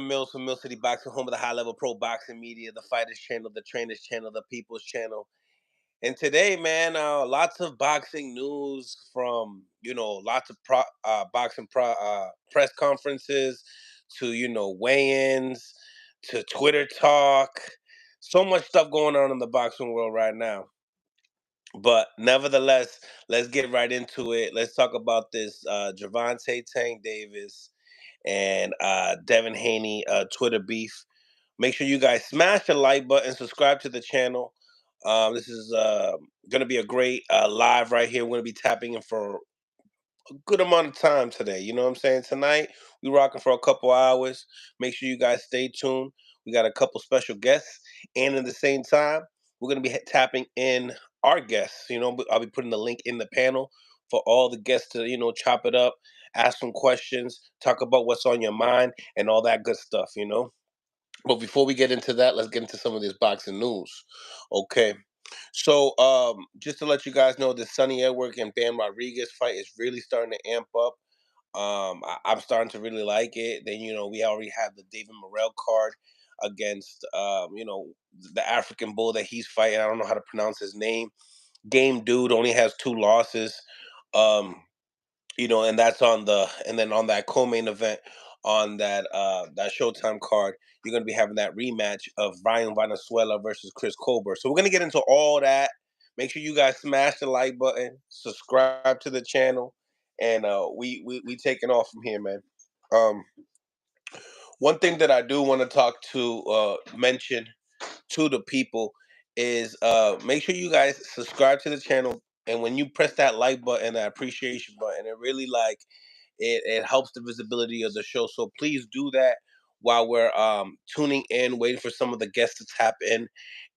Mills from Millcityboxing, home of the high-level pro boxing media, the Fighters Channel, the Trainers Channel, the People's Channel. And today, man, lots of boxing news from lots of press conferences to weigh-ins to Twitter talk. So much stuff going on in the boxing world right now. But nevertheless, let's get right into it. Let's talk about this Gervonta Tank Davis and Devin Haney Twitter beef. Make sure you guys smash the like button, subscribe to the channel. This is going to be a great live right here. We're going to be tapping in for a good amount of time today. You know what I'm saying? Tonight, we rocking for a couple hours. Make sure you guys stay tuned. We got a couple special guests. And at the same time, we're going to be tapping in our guests. I'll be putting the link in the panel for all the guests to, chop it up, ask some questions, talk about what's on your mind, and all that good stuff. But before we get into that, let's get into some of this boxing news. Okay. So just to let you guys know, the Sonny Edwards and Bam Rodriguez fight is really starting to amp up. I'm starting to really like it. Then, we already have the David Morrell card against, the African bull that he's fighting. I don't know how to pronounce his name. Game dude only has 2 losses. Um, and that's and then on that co-main event on that Showtime card, you're gonna be having that rematch of Ryan Venezuela versus Chris Colbert. So we're gonna get into all that. Make sure you guys smash the like button, subscribe to the channel, and we taking off from here, man. Um, one thing that I do want to talk to mention to the people is make sure you guys subscribe to the channel, and when you press that like button, that appreciation button, it really it helps the visibility of the show. So please do that while we're tuning in, waiting for some of the guests to tap in.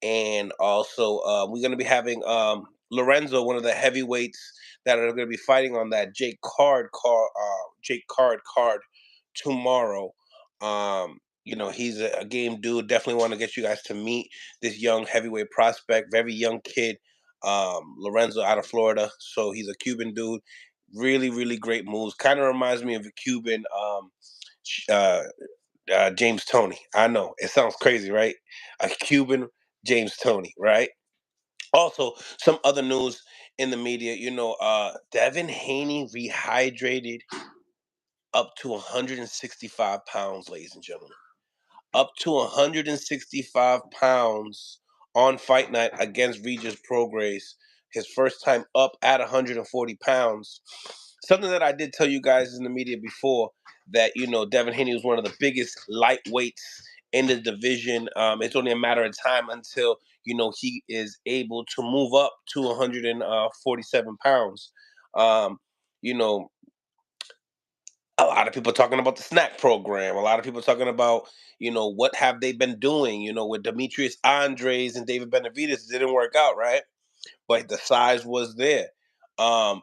And also we're going to be having Lorenzo, one of the heavyweights that are going to be fighting on that Jake card tomorrow. He's a game dude. Definitely want to get you guys to meet this young heavyweight prospect, very young kid, Lorenzo out of Florida. So he's a Cuban dude. Really, really great moves. Kind of reminds me of a Cuban uh, James Toney. I know it sounds crazy, right? A Cuban James Toney, right? Also, some other news in the media. Devin Haney rehydrated up to 165 pounds, ladies and gentlemen, up to 165 pounds on fight night against Regis Prograis. His first time up at 140 pounds. Something that I did tell you guys in the media before, that Devin Haney was one of the biggest lightweights in the division. It's only a matter of time until he is able to move up to 147 pounds. Um, you know, a lot of people talking about the snack program. A lot of people talking about, what have they been doing, with Demetrius Andres and David Benavidez. It didn't work out, right? But the size was there. And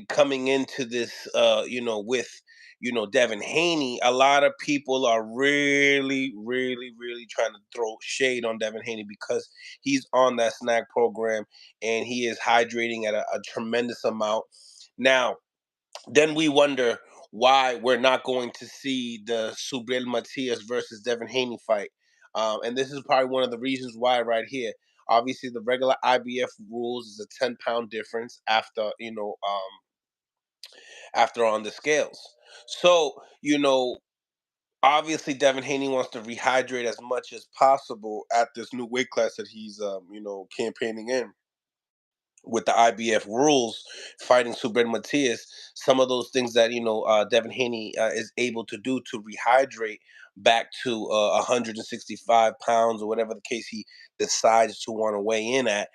coming into this, with, Devin Haney, a lot of people are really, really, really trying to throw shade on Devin Haney because he's on that snack program and he is hydrating at a tremendous amount. Now, then we wonder why we're not going to see the Subriel Matias versus Devin Haney fight. And this is probably one of the reasons why right here. Obviously, the regular IBF rules is a 10-pound difference after on the scales. So, obviously Devin Haney wants to rehydrate as much as possible at this new weight class that he's campaigning in with the IBF rules, fighting Subred Matias. Some of those things that Devin Haney is able to do to rehydrate back to 165 pounds or whatever the case he decides to want to weigh in at.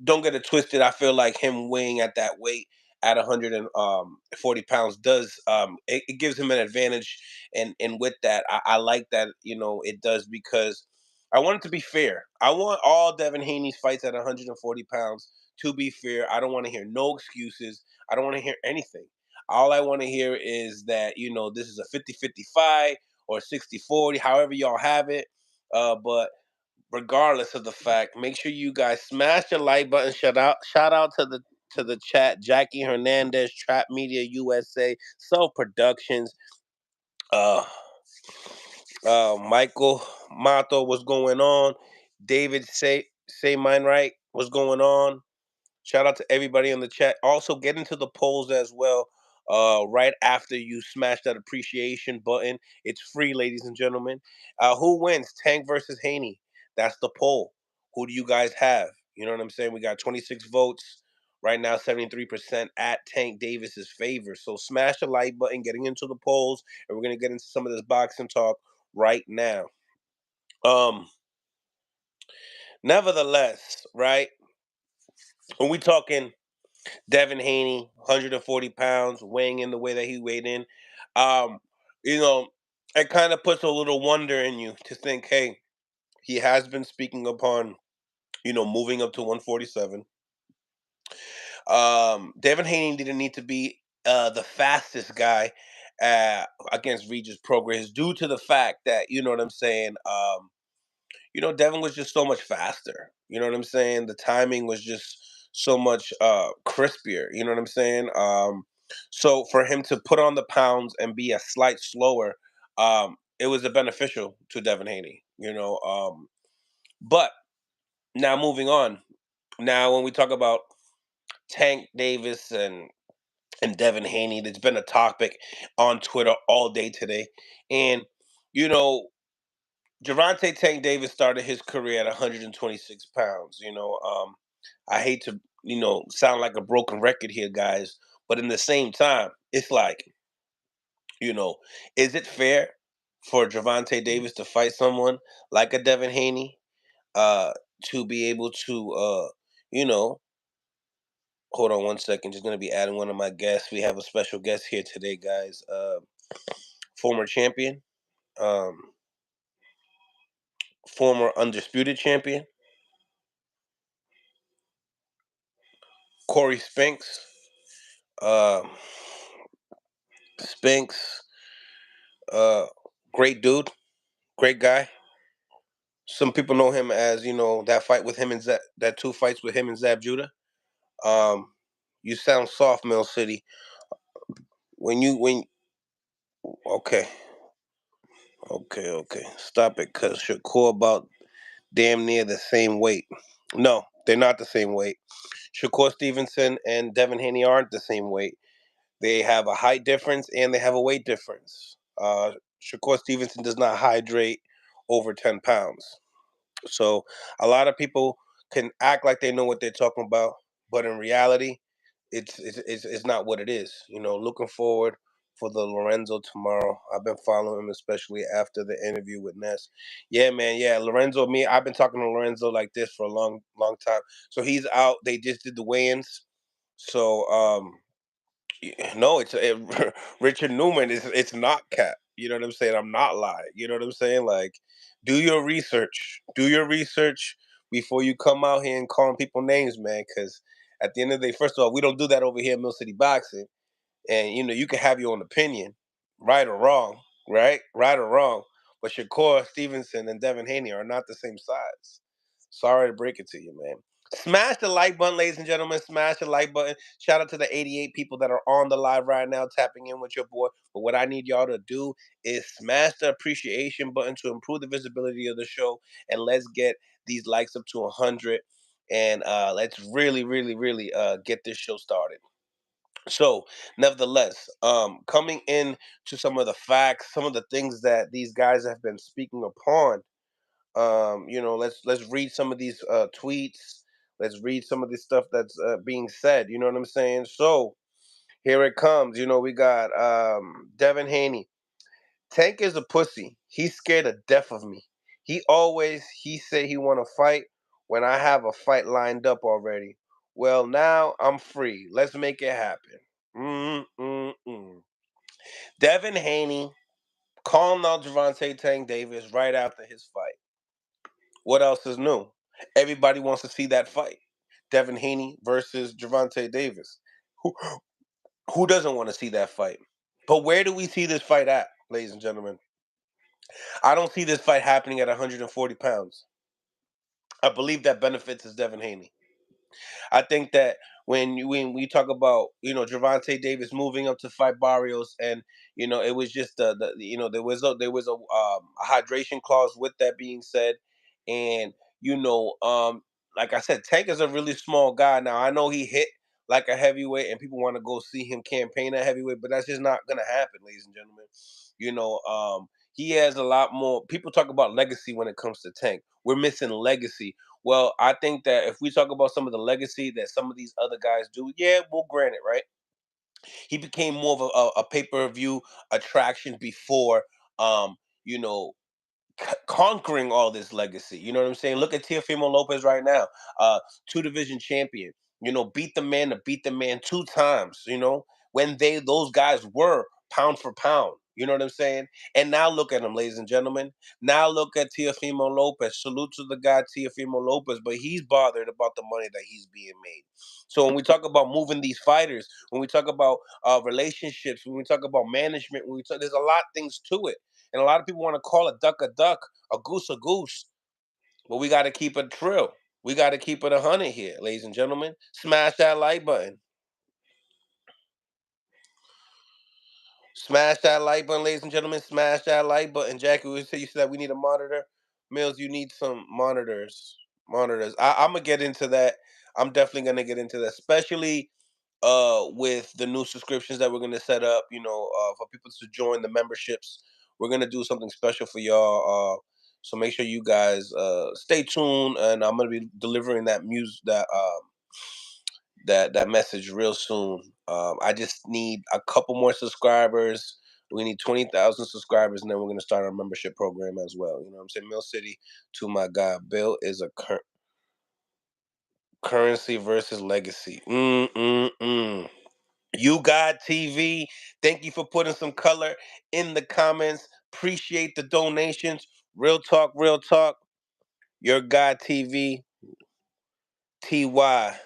Don't get it twisted. I feel like him weighing at that weight at 140 pounds does it gives him an advantage, and with that, I like that it does, because I want it to be fair. I want all Devin Haney's fights at 140 pounds to be fair. I don't want to hear no excuses. I don't want to hear anything. All I want to hear is that, this is a 50-50 fight or 60-40, however y'all have it. But regardless of the fact, make sure you guys smash the like button. Shout out to the chat, Jackie Hernandez, Trap Media USA, Self Productions. Uh Michael Mato, what's going on? David, say mine right. What's going on? Shout out to everybody in the chat. Also, get into the polls as well. Right after you smash that appreciation button, it's free, ladies and gentlemen. Who wins, Tank versus Haney? That's the poll. Who do you guys have? You know what I'm saying? We got 26 votes right now, 73% at Tank Davis's favor. So smash the like button, getting into the polls, and we're gonna get into some of this boxing talk right now. Um, Nevertheless, right? When we talking Devin Haney, 140 pounds, weighing in the way that he weighed in. Um, you know, it kind of puts a little wonder in you to think, hey, he has been speaking upon, moving up to 147. Devin Haney didn't need to be the fastest guy against Regis Prograis due to the fact that, you know what I'm saying, Devin was just so much faster. You know what I'm saying? The timing was just so much crispier. You know what I'm saying? So for him to put on the pounds and be a slight slower, it was a beneficial to Devin Haney. But now moving on. Now when we talk about Tank Davis and Devin Haney, there's been a topic on Twitter all day today, and you know Gervonta Tank Davis started his career at 126 pounds. I hate to, sound like a broken record here, guys, but in the same time, it's like, you know, is it fair for Gervonta Davis to fight someone like a Devin Haney, uh, to be able to, you know, hold on one second, just gonna be adding one of my guests. We have a special guest here today, guys. Former champion, um, former undisputed champion, Corey Spinks. Um, Spinks, uh, great dude, great guy. Some people know him as that fight with him and that two fights with him and Zab Judah. Um, you sound soft, Mill City. When okay, okay, stop it, cause Shakur about damn near the same weight. No, they're not the same weight. Shakur Stevenson and Devin Haney aren't the same weight. They have a height difference and they have a weight difference. Shakur Stevenson does not hydrate over 10 pounds. So a lot of people can act like they know what they're talking about, but in reality, it's not what it is. Looking forward for the Lorenzo tomorrow. I've been following him, especially after the interview with Ness. Yeah, man. Yeah, Lorenzo. I've been talking to Lorenzo like this for a long, long time. So he's out. They just did the weigh-ins. So no, Richard Newman. It's not cap. You know what I'm saying? I'm not lying. You know what I'm saying? Like, do your research. Do your research before you come out here and calling people names, man. Because at the end of the day, first of all, we don't do that over here in Mill City Boxing. And you can have your own opinion, right or wrong, right or wrong. But Shakur Stevenson and Devin Haney are not the same size. Sorry to break it to you, man. Smash the like button, ladies and gentlemen. Smash the like button. Shout out to the 88 people that are on the live right now, tapping in with your boy. But what I need y'all to do is smash the appreciation button to improve the visibility of the show, and let's get these likes up to 100. And let's really, really, really get this show started. So, nevertheless, coming in to some of the facts, some of the things that these guys have been speaking upon. Let's read some of these tweets. Let's read some of the stuff that's being said. You know what I'm saying? So here it comes. We got Devin Haney. Tank is a pussy. He's scared to death of me. He say he want to fight when I have a fight lined up already. Well, now I'm free. Let's make it happen. Mm-mm-mm. Devin Haney calling out Gervonta Tank Davis right after his fight. What else is new? Everybody wants to see that fight. Devin Haney versus Gervonta Davis. Who who doesn't want to see that fight? But where do we see this fight at, ladies and gentlemen? I don't see this fight happening at 140 pounds. I believe that benefits is Devin Haney. I think that when we talk about Gervonta Davis moving up to fight Barrios, and it was just there was a hydration clause with that being said, and you know like I said, Tank is a really small guy. Now I know he hit like a heavyweight, and people want to go see him campaign at heavyweight, but that's just not gonna happen, ladies and gentlemen. He has a lot more. People talk about legacy when it comes to Tank. We're missing legacy. Well, I think that if we talk about some of the legacy that some of these other guys do, yeah, we'll grant it, right? He became more of a pay-per-view attraction before, um, you know, conquering all this legacy. You know what I'm saying? Look at Teofimo Lopez right now, two division champion. Beat the man to beat the man two times. When those guys were pound for pound. You know what I'm saying? And now look at him, ladies and gentlemen. Now look at Teofimo Lopez. Salute to the guy Teofimo Lopez, but he's bothered about the money that he's being made. So when we talk about moving these fighters, when we talk about relationships, when we talk about management, there's a lot of things to it. And a lot of people want to call a duck, a goose, but we got to keep it trill. We got to keep it 100 here, ladies and gentlemen. Smash that like button. Smash that like button, ladies and gentlemen. Smash that like button. Jackie, you said we need a monitor. Mills, you need some monitors. Monitors. I'm gonna get into that. I'm definitely gonna get into that, especially with the new subscriptions that we're gonna set up. For people to join the memberships. We're gonna do something special for y'all. So make sure you guys stay tuned, and I'm gonna be delivering that music that message real soon. I just need a couple more subscribers. We need 20,000 subscribers, and then we're going to start our membership program as well. You know what I'm saying? Mill City to my guy. Bill is a currency versus legacy. You got TV. Thank you for putting some color in the comments. Appreciate the donations. Real talk, real talk. Your guy TV. TY.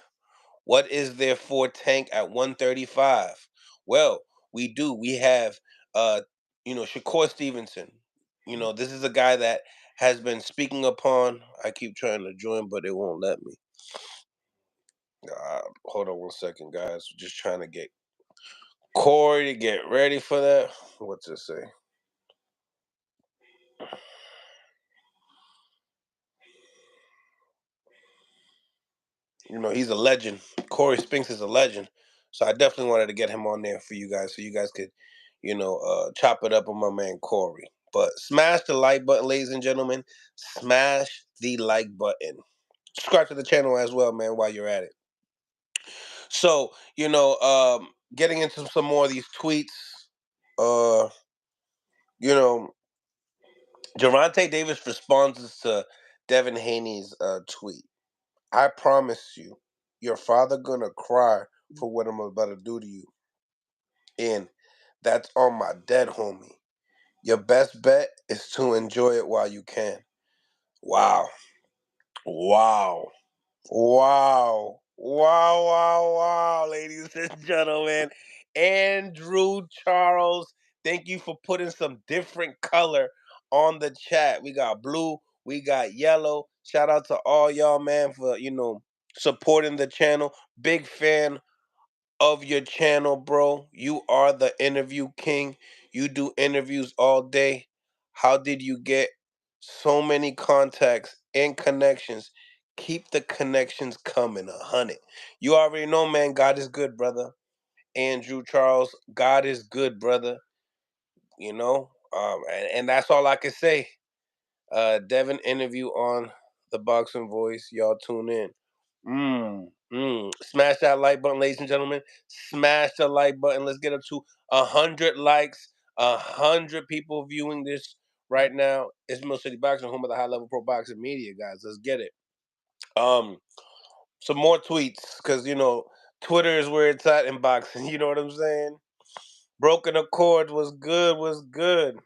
What is there for Tank at 135? Well, we do. We have Shakur Stevenson. This is a guy that has been speaking upon. I keep trying to join, but it won't let me. Hold on one second, guys. Just trying to get Corey to get ready for that. What's it say? He's a legend. Corey Spinks is a legend. So I definitely wanted to get him on there for you guys so you guys could, chop it up with my man Corey. But smash the like button, ladies and gentlemen. Smash the like button. Subscribe to the channel as well, man, while you're at it. So, getting into some more of these tweets, uh, you know, Gervonta Davis responds to Devin Haney's tweet. I promise you, your father gonna cry for what I'm about to do to you. And that's on my dead homie. Your best bet is to enjoy it while you can. Wow. Wow. Wow. Wow, wow, wow, ladies and gentlemen. Andrew Charles, thank you for putting some different color on the chat. We got blue, we got yellow. Shout out to all y'all, man, for, supporting the channel. Big fan of your channel, bro. You are the interview king. You do interviews all day. How did you get so many contacts and connections? Keep the connections coming, 100. You already know, man. God is good, brother. Andrew Charles, God is good, brother. And that's all I can say. Devin interview on the Boxing Voice. Y'all tune in. Smash that like button, ladies and gentlemen. Smash the like button. Let's get up to 100 likes. 100 people viewing this right now. It's Millcityboxing, home of the high level pro boxing media, guys. Let's get it. Some more tweets, because Twitter is where it's at in boxing. You know what I'm saying? Broken Accord was good. Was good.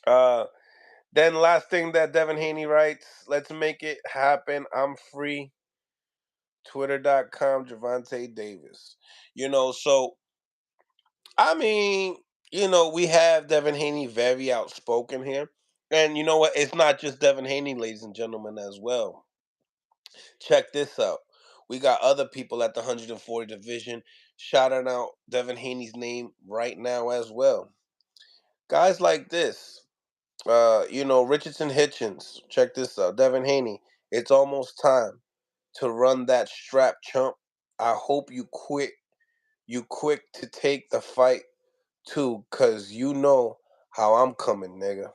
Then last thing that Devin Haney writes, let's make it happen. I'm free. Twitter.com, Gervonta Davis. So, I mean, we have Devin Haney very outspoken here. And you know what? It's not just Devin Haney, ladies and gentlemen, as well. Check this out. We got other people at the 140 division shouting out Devin Haney's name right now as well. Guys like this, Richardson Hitchens. Check this out, Devin Haney. It's almost time to run that strap, chump. I hope you quit. You quick to take the fight too, cause you know how I'm coming, nigga.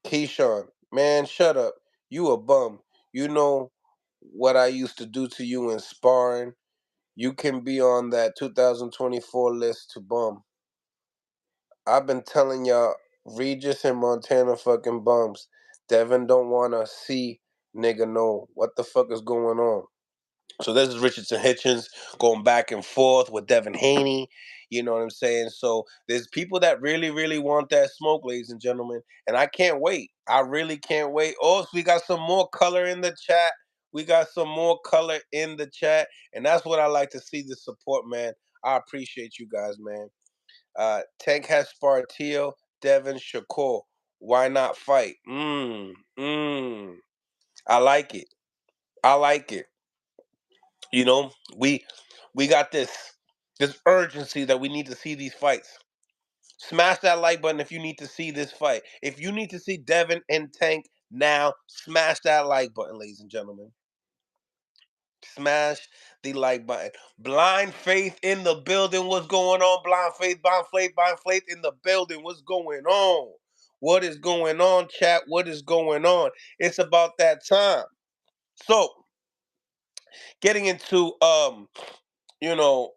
Keyshawn, man, shut up. You a bum. You know what I used to do to you in sparring. You can be on that 2024 list to bum. I've been telling y'all, Regis and Montana fucking bums. Devin don't wanna see nigga know what the fuck is going on. So this is Richardson Hitchens going back and forth with Devin Haney. You know what I'm saying? So there's people that really, really want that smoke, ladies and gentlemen. And I can't wait. I really can't wait. Oh, so we got some more color in the chat. We got some more color in the chat. And that's what I like to see, the support, man. I appreciate you guys, man. Tank has Spartio, Devin Shakur. Why not fight? I like it. I like it. You know, we got this urgency that we need to see these fights. Smash that like button if you need to see this fight. If you need to see Devin and Tank now, smash that like button, ladies and gentlemen. Smash the like button. Blind Faith in the building. What's going on? Blind Faith in the building. What's going on? What is going on, chat? What is going on? It's about that time. So, getting into you know,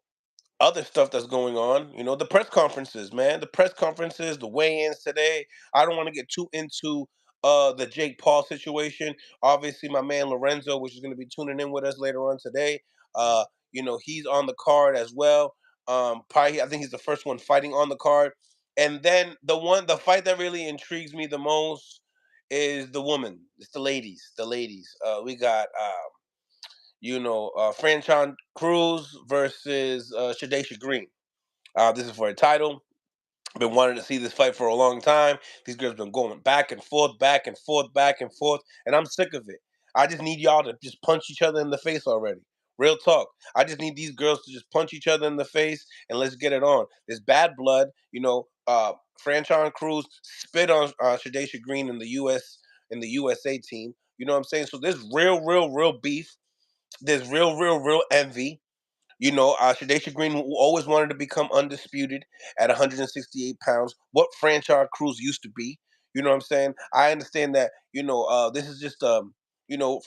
other stuff that's going on, the press conferences, man. The press conferences, the weigh-ins today. I don't want to get too into the Jake Paul situation. Obviously, my man Lorenzo, which is going to be tuning in with us later on today. Uh, he's on the card as well. Probably, I think he's the first one fighting on the card. And then the fight that really intrigues me the most is the woman. It's the ladies. The ladies. We got Franchon Cruz versus Shadesha Green. This is for a title. Been wanting to see this fight for a long time. These girls been going back and forth, back and forth, back and forth, and I'm sick of it. I just need y'all to just punch each other in the face already. Real talk. I just need these girls to just punch each other in the face and let's get it on. There's bad blood. Franchon Cruz spit on Shadesha Green in the USA team. You know what I'm saying? So there's real beef. There's real envy. Shadesha Green always wanted to become undisputed at 168 pounds, what Franchise Cruz used to be. You know what I'm saying? I understand that, this is just, you know,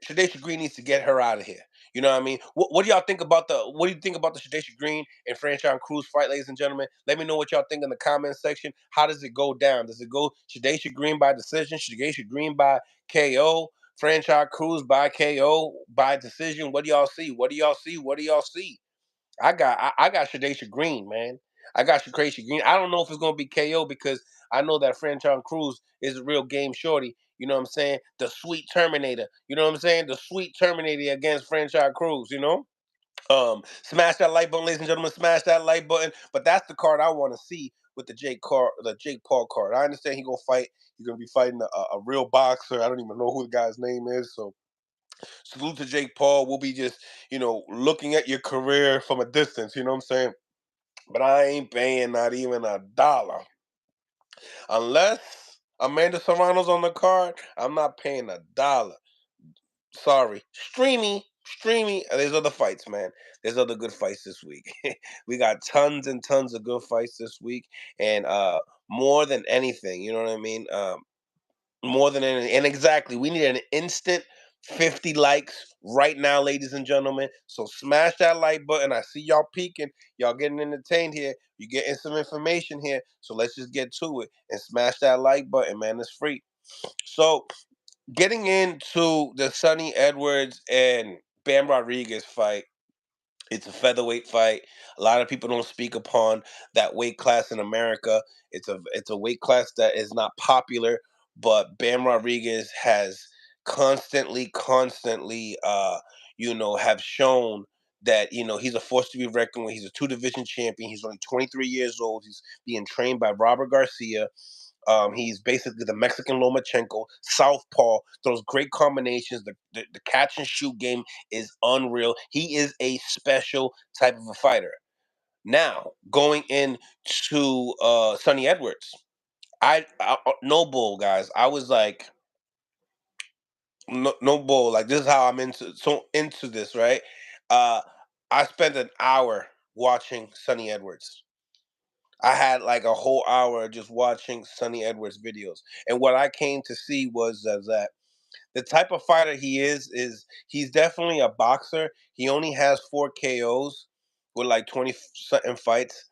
Shadesha Green needs to get her out of here. You know what I mean? What do y'all think about what do you think about the Shadesha Green and Franchise Cruz fight, ladies and gentlemen? Let me know what y'all think in the comment section. How does it go down? Does it go Shadesha Green by decision, Shadesha Green by KO? Franchise Cruz by KO by decision. What do y'all see? What do y'all see? What do y'all see? I got Shadesha Green, man. I got Shadesha Green. I don't know if it's gonna be KO because I know that Franchise Cruz is a real game shorty. You know what I'm saying? The sweet Terminator. You know what I'm saying? The sweet Terminator against Franchise Cruz. Smash that like button, ladies and gentlemen. Smash that like button. But that's the card I want to see with the Jake Paul card. I understand he gonna fight. He's gonna be fighting a real boxer. I don't even know who the guy's name is. So salute to Jake Paul. We'll be just, looking at your career from a distance, you know what I'm saying? But I ain't paying not even a dollar. Unless Amanda Serrano's on the card, I'm not paying a dollar. Sorry. Streamy. There's other fights, man. There's other good fights this week. We got tons and tons of good fights this week. And more than anything, you know what I mean? More than anything. And exactly, we need an instant 50 likes right now, ladies and gentlemen. So smash that like button. I see y'all peeking. Y'all getting entertained here. You're getting some information here. So let's just get to it and smash that like button, man. It's free. So getting into the Sonny Edwards and Bam Rodriguez fight. It's a featherweight fight. A lot of people don't speak upon that weight class in America. It's a weight class that is not popular, but Bam Rodriguez has constantly, have shown that he's a force to be reckoned with. He's a two division champion. He's only 23 years old. He's being trained by Robert Garcia. He's basically the Mexican Lomachenko, southpaw, throws great combinations. The catch and shoot game is unreal. He is a special type of a fighter. Now, going into Sonny Edwards, no bull, guys. I was like, no bull. Like this is how I'm into this, right? Uh, I spent an hour watching Sonny Edwards. I had like a whole hour just watching Sonny Edwards videos, and what I came to see was that the type of fighter he is he's definitely a boxer. He only has 4 KOs with like 20 something fights,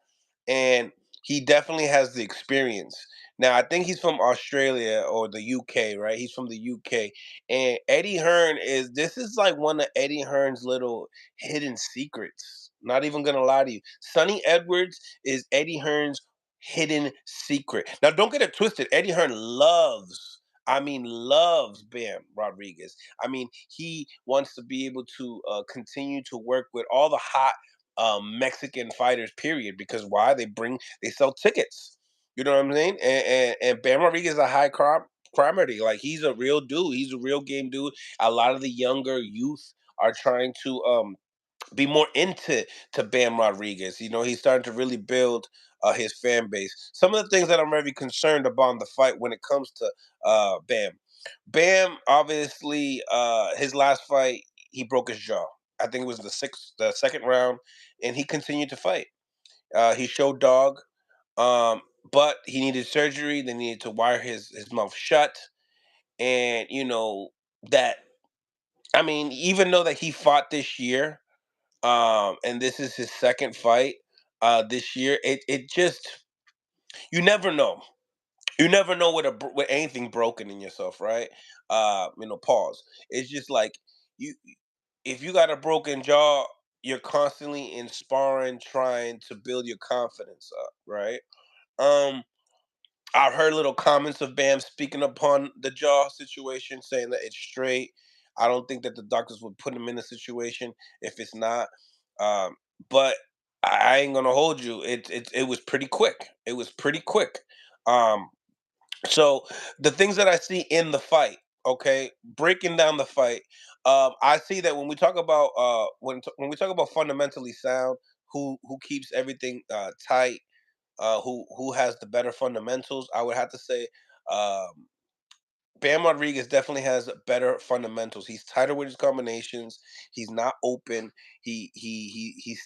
and he definitely has the experience. Now, I think he's from Australia or the UK, right? He's from the UK. And Eddie Hearn this is like one of Eddie Hearn's little hidden secrets. Not even gonna lie to you. Sonny Edwards is Eddie Hearn's hidden secret. Now, don't get it twisted. Eddie Hearn loves Bam Rodriguez. I mean, he wants to be able to continue to work with all the hot Mexican fighters, period. Because why? They sell tickets. You know what I'm saying? And Bam Rodriguez is a high priority. Like he's a real dude. He's a real game dude. A lot of the younger youth are trying to be more into Bam Rodriguez. You know, he's starting to really build his fan base. Some of the things that I'm very concerned about in the fight when it comes to Bam. Bam, obviously, his last fight, he broke his jaw. I think it was the second round, and he continued to fight. He showed dog, but he needed surgery. They needed to wire his mouth shut, and that. I mean, even though that he fought this year, and this is his second fight this year, it just you never know. You never know with anything broken in yourself, right? Pause. It's just like you if you got a broken jaw, you're constantly in sparring, trying to build your confidence up, right? Um, I've heard little comments of Bam speaking upon the jaw situation, saying that it's straight. I don't think that the doctors would put him in a situation if it's not. Um, but I ain't gonna hold you. It was pretty quick. It was pretty quick. Um, so the things that I see in the fight, okay, breaking down the fight, I see that when we talk about when we talk about fundamentally sound, who keeps everything tight, who has the better fundamentals, I would have to say um, Bam Rodriguez definitely has better fundamentals. He's tighter with his combinations. He's not open. He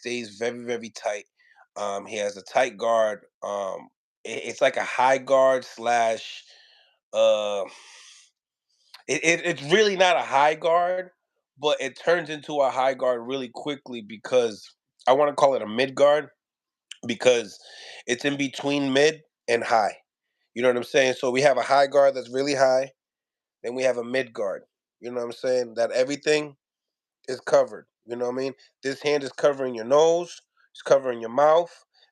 stays very very tight. He has a tight guard. It's like a high guard slash. Uh, it's really not a high guard, but it turns into a high guard really quickly because I want to call it a mid guard because it's in between mid and high. You know what I'm saying? So we have a high guard that's really high, then we have a mid guard. You know what I'm saying? That everything is covered. You know what I mean? This hand is covering your nose, it's covering your mouth.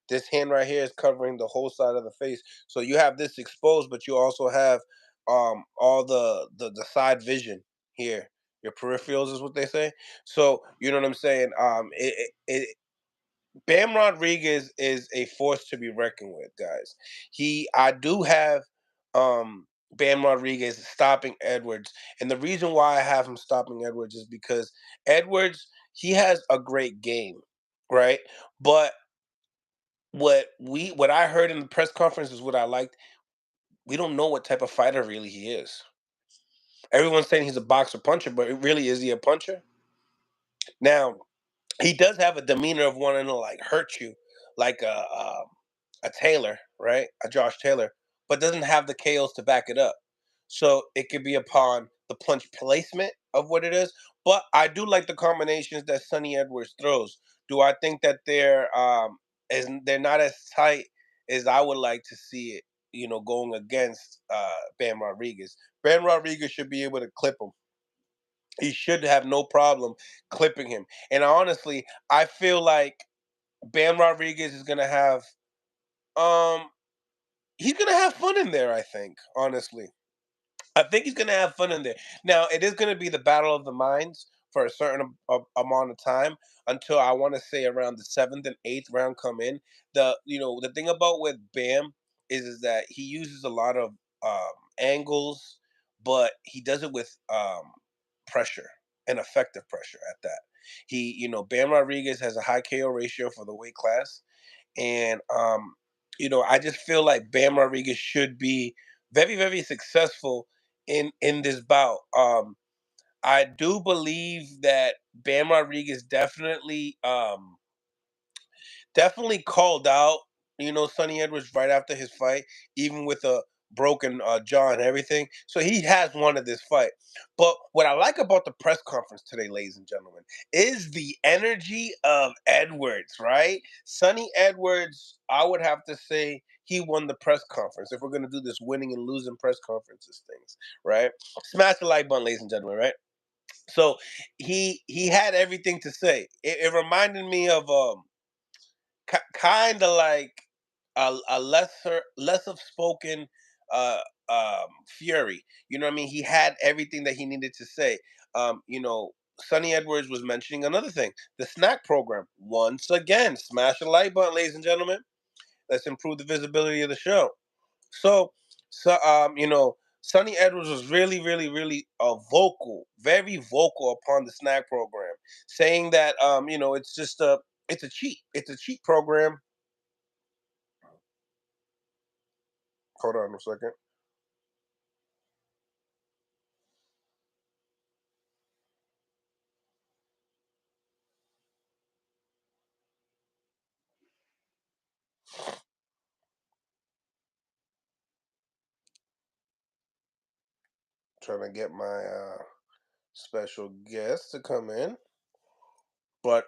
This hand right here is covering the whole side of the face. So you have this exposed, but you also have all the side vision here. Your peripherals is what they say. So you know what I'm saying? Bam Rodriguez is a force to be reckoned with, guys. I do have Bam Rodriguez stopping Edwards, and the reason why I have him stopping Edwards is because Edwards he has a great game, right? But what I heard in the press conference is what I liked. We don't know what type of fighter really he is. Everyone's saying he's a boxer puncher, but really is he a puncher? Now he does have a demeanor of wanting to like hurt you, like a Taylor, right? A Josh Taylor, but doesn't have the KOs to back it up. So it could be upon the punch placement of what it is. But I do like the combinations that Sonny Edwards throws. Do I think that they're not as tight as I would like to see it, going against Bam Rodriguez. Bam Rodriguez should be able to clip him. He should have no problem clipping him. And honestly, I feel like Bam Rodriguez is gonna have um he's gonna have fun in there, I think, honestly. I think he's gonna have fun in there. Now, it is gonna be the battle of the minds for a certain amount of time until I want to say around the seventh and eighth round come in. The thing about with Bam is that he uses a lot of angles, but he does it with pressure and effective pressure at that. Bam Rodriguez has a high KO ratio for the weight class, and I just feel like Bam Rodriguez should be very, very successful in this bout. I do believe that Bam Rodriguez definitely called out, Sonny Edwards right after his fight, even with a broken jaw and everything. So he has wanted this fight. But what I like about the press conference today, ladies and gentlemen, is the energy of Edwards, right? Sonny Edwards, I would have to say he won the press conference. If we're going to do this winning and losing press conferences things, right? Smash the like button, ladies and gentlemen, right? So he had everything to say. It reminded me of kind of like a less of spoken uh Fury. You know what I mean? He had everything that he needed to say. Sonny Edwards was mentioning another thing, the snack program. Once again, smash the like button, ladies and gentlemen. Let's improve the visibility of the show. So Sonny Edwards was really, really, really vocal, very vocal upon the snack program, saying that it's a cheat program. Hold on a second. Trying to get my special guest to come in. But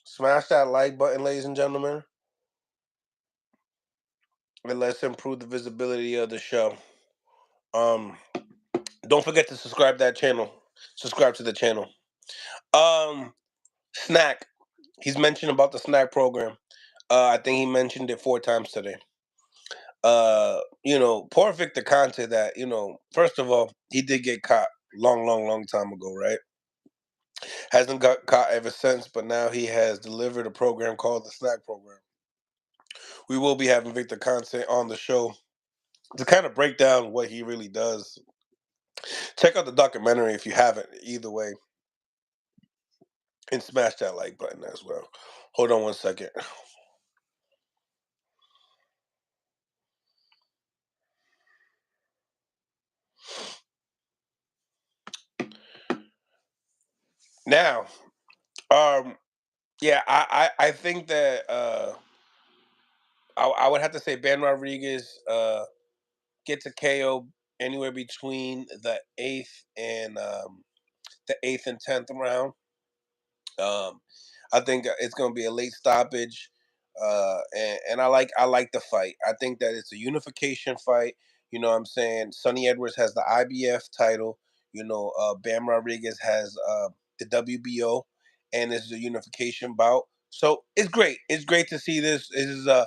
smash that like button, ladies and gentlemen, and let's improve the visibility of the show. Um, don't forget to subscribe to that channel. Subscribe to the channel. Snack. He's mentioned about the snack program. I think he mentioned it 4 times today. Poor Victor Conte that, first of all, he did get caught long, long, long time ago, right? Hasn't got caught ever since, but now he has delivered a program called the Snack Program. We will be having Victor Conte on the show to kind of break down what he really does. Check out the documentary if you haven't, either way, and smash that like button as well. Hold on one second. Now, yeah, I think that I would have to say Ben Rodriguez gets a KO anywhere between the eighth and 10th round. Um, I think it's going to be a late stoppage, and I like the fight. I think that it's a unification fight. You know what I'm saying? Sonny Edwards has the IBF title. Bam Rodriguez has the WBO, and it's a unification bout. So it's great. It's great to see this. This is a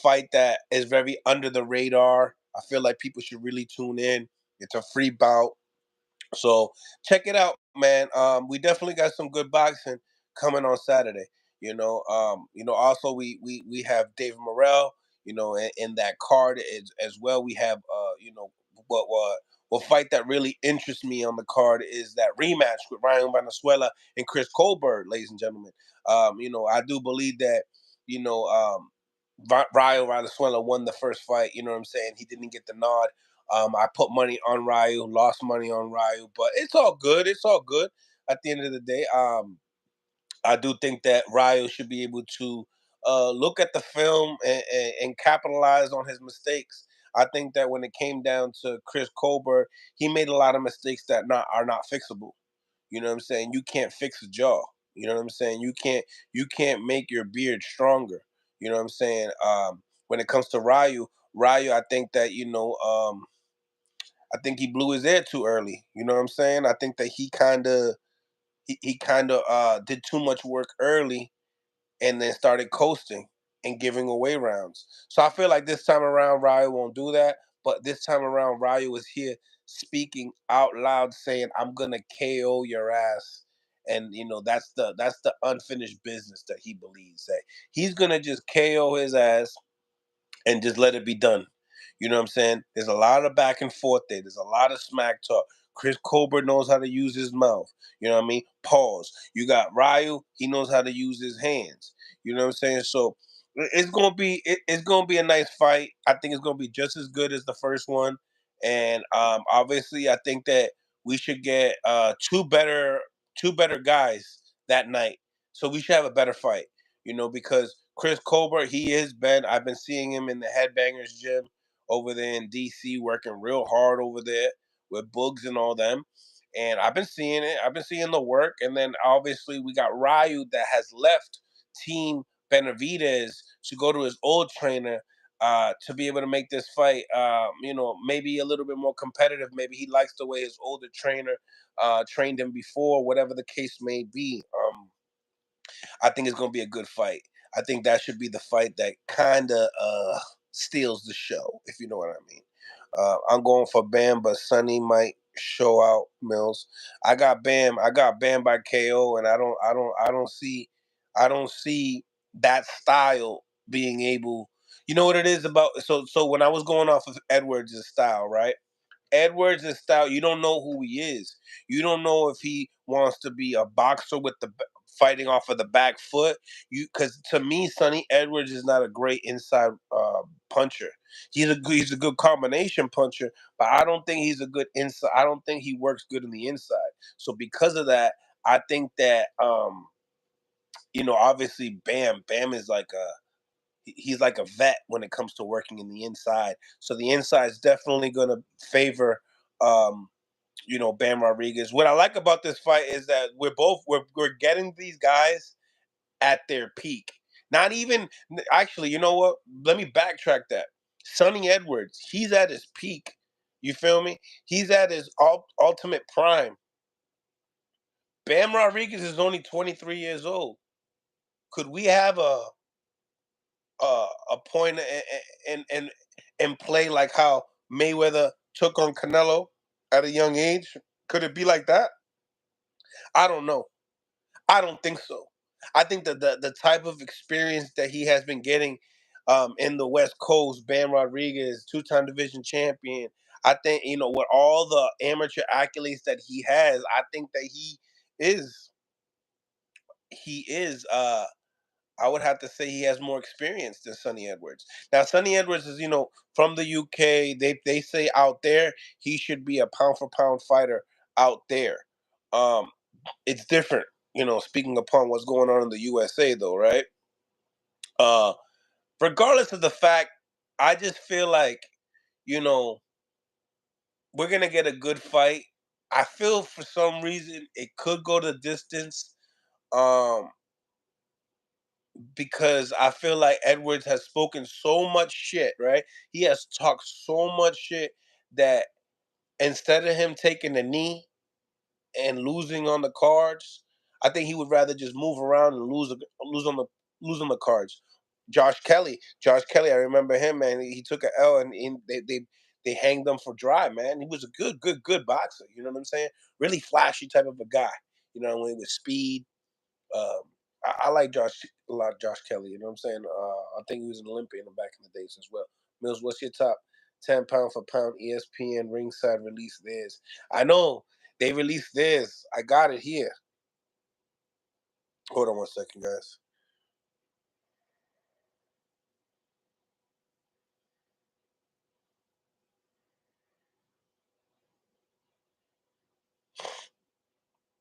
fight that is very under the radar. I feel like people should really tune in. It's a free bout. So check it out, man. We definitely got some good boxing coming on Saturday. Also we have David Morrell, in that card as well. We have what fight that really interests me on the card is that rematch with Ryan Venezuela and Chris Colbert, ladies and gentlemen. I do believe that, you know, um, Ryan Venezuela won the first fight. You know what I'm saying? He didn't get the nod. I put money on Ryu, lost money on Ryu, but it's all good. It's all good. At the end of the day, I do think that Ryu should be able to look at the film and capitalize on his mistakes. I think that when it came down to Chris Colbert, he made a lot of mistakes that are not fixable. You know what I'm saying? You can't fix a jaw. You know what I'm saying? You can't make your beard stronger. You know what I'm saying? When it comes to Ryu, I think that I think he blew his air too early. You know what I'm saying? I think that he kind of did too much work early and then started coasting and giving away rounds. So I feel like this time around Ryu won't do that. But this time around Ryu is here speaking out loud, saying, "I'm gonna KO your ass." And that's the unfinished business that he believes that he's gonna just KO his ass and just let it be done. You know what I'm saying? There's a lot of back and forth there. There's a lot of smack talk. Chris Colbert knows how to use his mouth. You know what I mean? Pause. You got Ryu. He knows how to use his hands. You know what I'm saying? So it's gonna be a nice fight. I think it's gonna be just as good as the first one. And obviously, I think that we should get two better guys that night. So we should have a better fight. Because Chris Colbert, he is Ben. I've been seeing him in the Headbangers gym over there in DC, working real hard over there with Boogs and all them. And I've been seeing it. I've been seeing the work. And then obviously we got Ryu that has left Team Benavidez to go to his old trainer to be able to make this fight, maybe a little bit more competitive. Maybe he likes the way his older trainer trained him before, whatever the case may be. I think it's going to be a good fight. I think that should be the fight that kind of steals the show, if you know what I mean. I'm going for Bam, but Sonny might show out Mills. I got Bam. I got Bam by KO, and I don't see that style being able. You know what it is about? So when I was going off of Edwards' style, right? Edwards' style, you don't know who he is. You don't know if he wants to be a boxer with the fighting off of the back foot. Because to me, Sonny Edwards is not a great inside puncher. He's a good combination puncher, but I don't think he's a good inside. I don't think he works good in the inside. So because of that, I think that obviously Bam is like he's like a vet when it comes to working in the inside. So the inside is definitely going to favor um, Bam Rodriguez. What I like about this fight is that we're getting these guys at their peak. Not even actually, you know what? Let me backtrack that. Sonny Edwards, he's at his peak. You feel me? He's at his ultimate prime. Bam Rodriguez is only 23 years old. Could we have a point and play like how Mayweather took on Canelo at a young age? Could it be like that? I don't know. I don't think so. I think that the type of experience that he has been getting in the West Coast, Bam Rodriguez, two-time division champion. I think with all the amateur accolades that he has, I think that is he is I would have to say he has more experience than Sonny Edwards. Now, Sonny Edwards is, from the UK. They say out there he should be a pound for pound fighter out there. Um, it's different, speaking upon what's going on in the USA, though, right? Uh, Regardless of the fact, I just feel like, you know, we're gonna get a good fight. I feel for some reason it could go the distance. Um, because I feel like Edwards has spoken so much shit, right? He has talked so much shit that instead of him taking the knee and losing on the cards, I think he would rather just move around and lose on the cards. Josh Kelly, I remember him, man. He took an L and they hanged him for dry, man. He was a good boxer. You know what I'm saying? Really flashy type of a guy. With speed, um, I like a lot. Josh Kelly. You know what I'm saying? I think he was an Olympian back in the days as well. Mills, what's your top 10 pound for pound ESPN ringside release theirs? I know they released theirs. I got it here. Hold on one second, guys.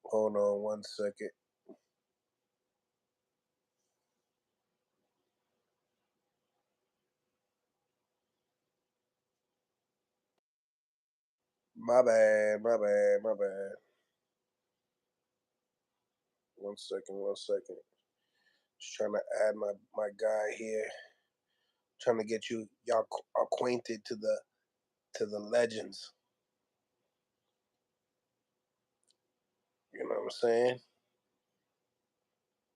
Hold on one second. My bad. My bad. My bad. One second. One second. Just trying to add my guy here. Trying to get y'all acquainted to the legends. You know what I'm saying?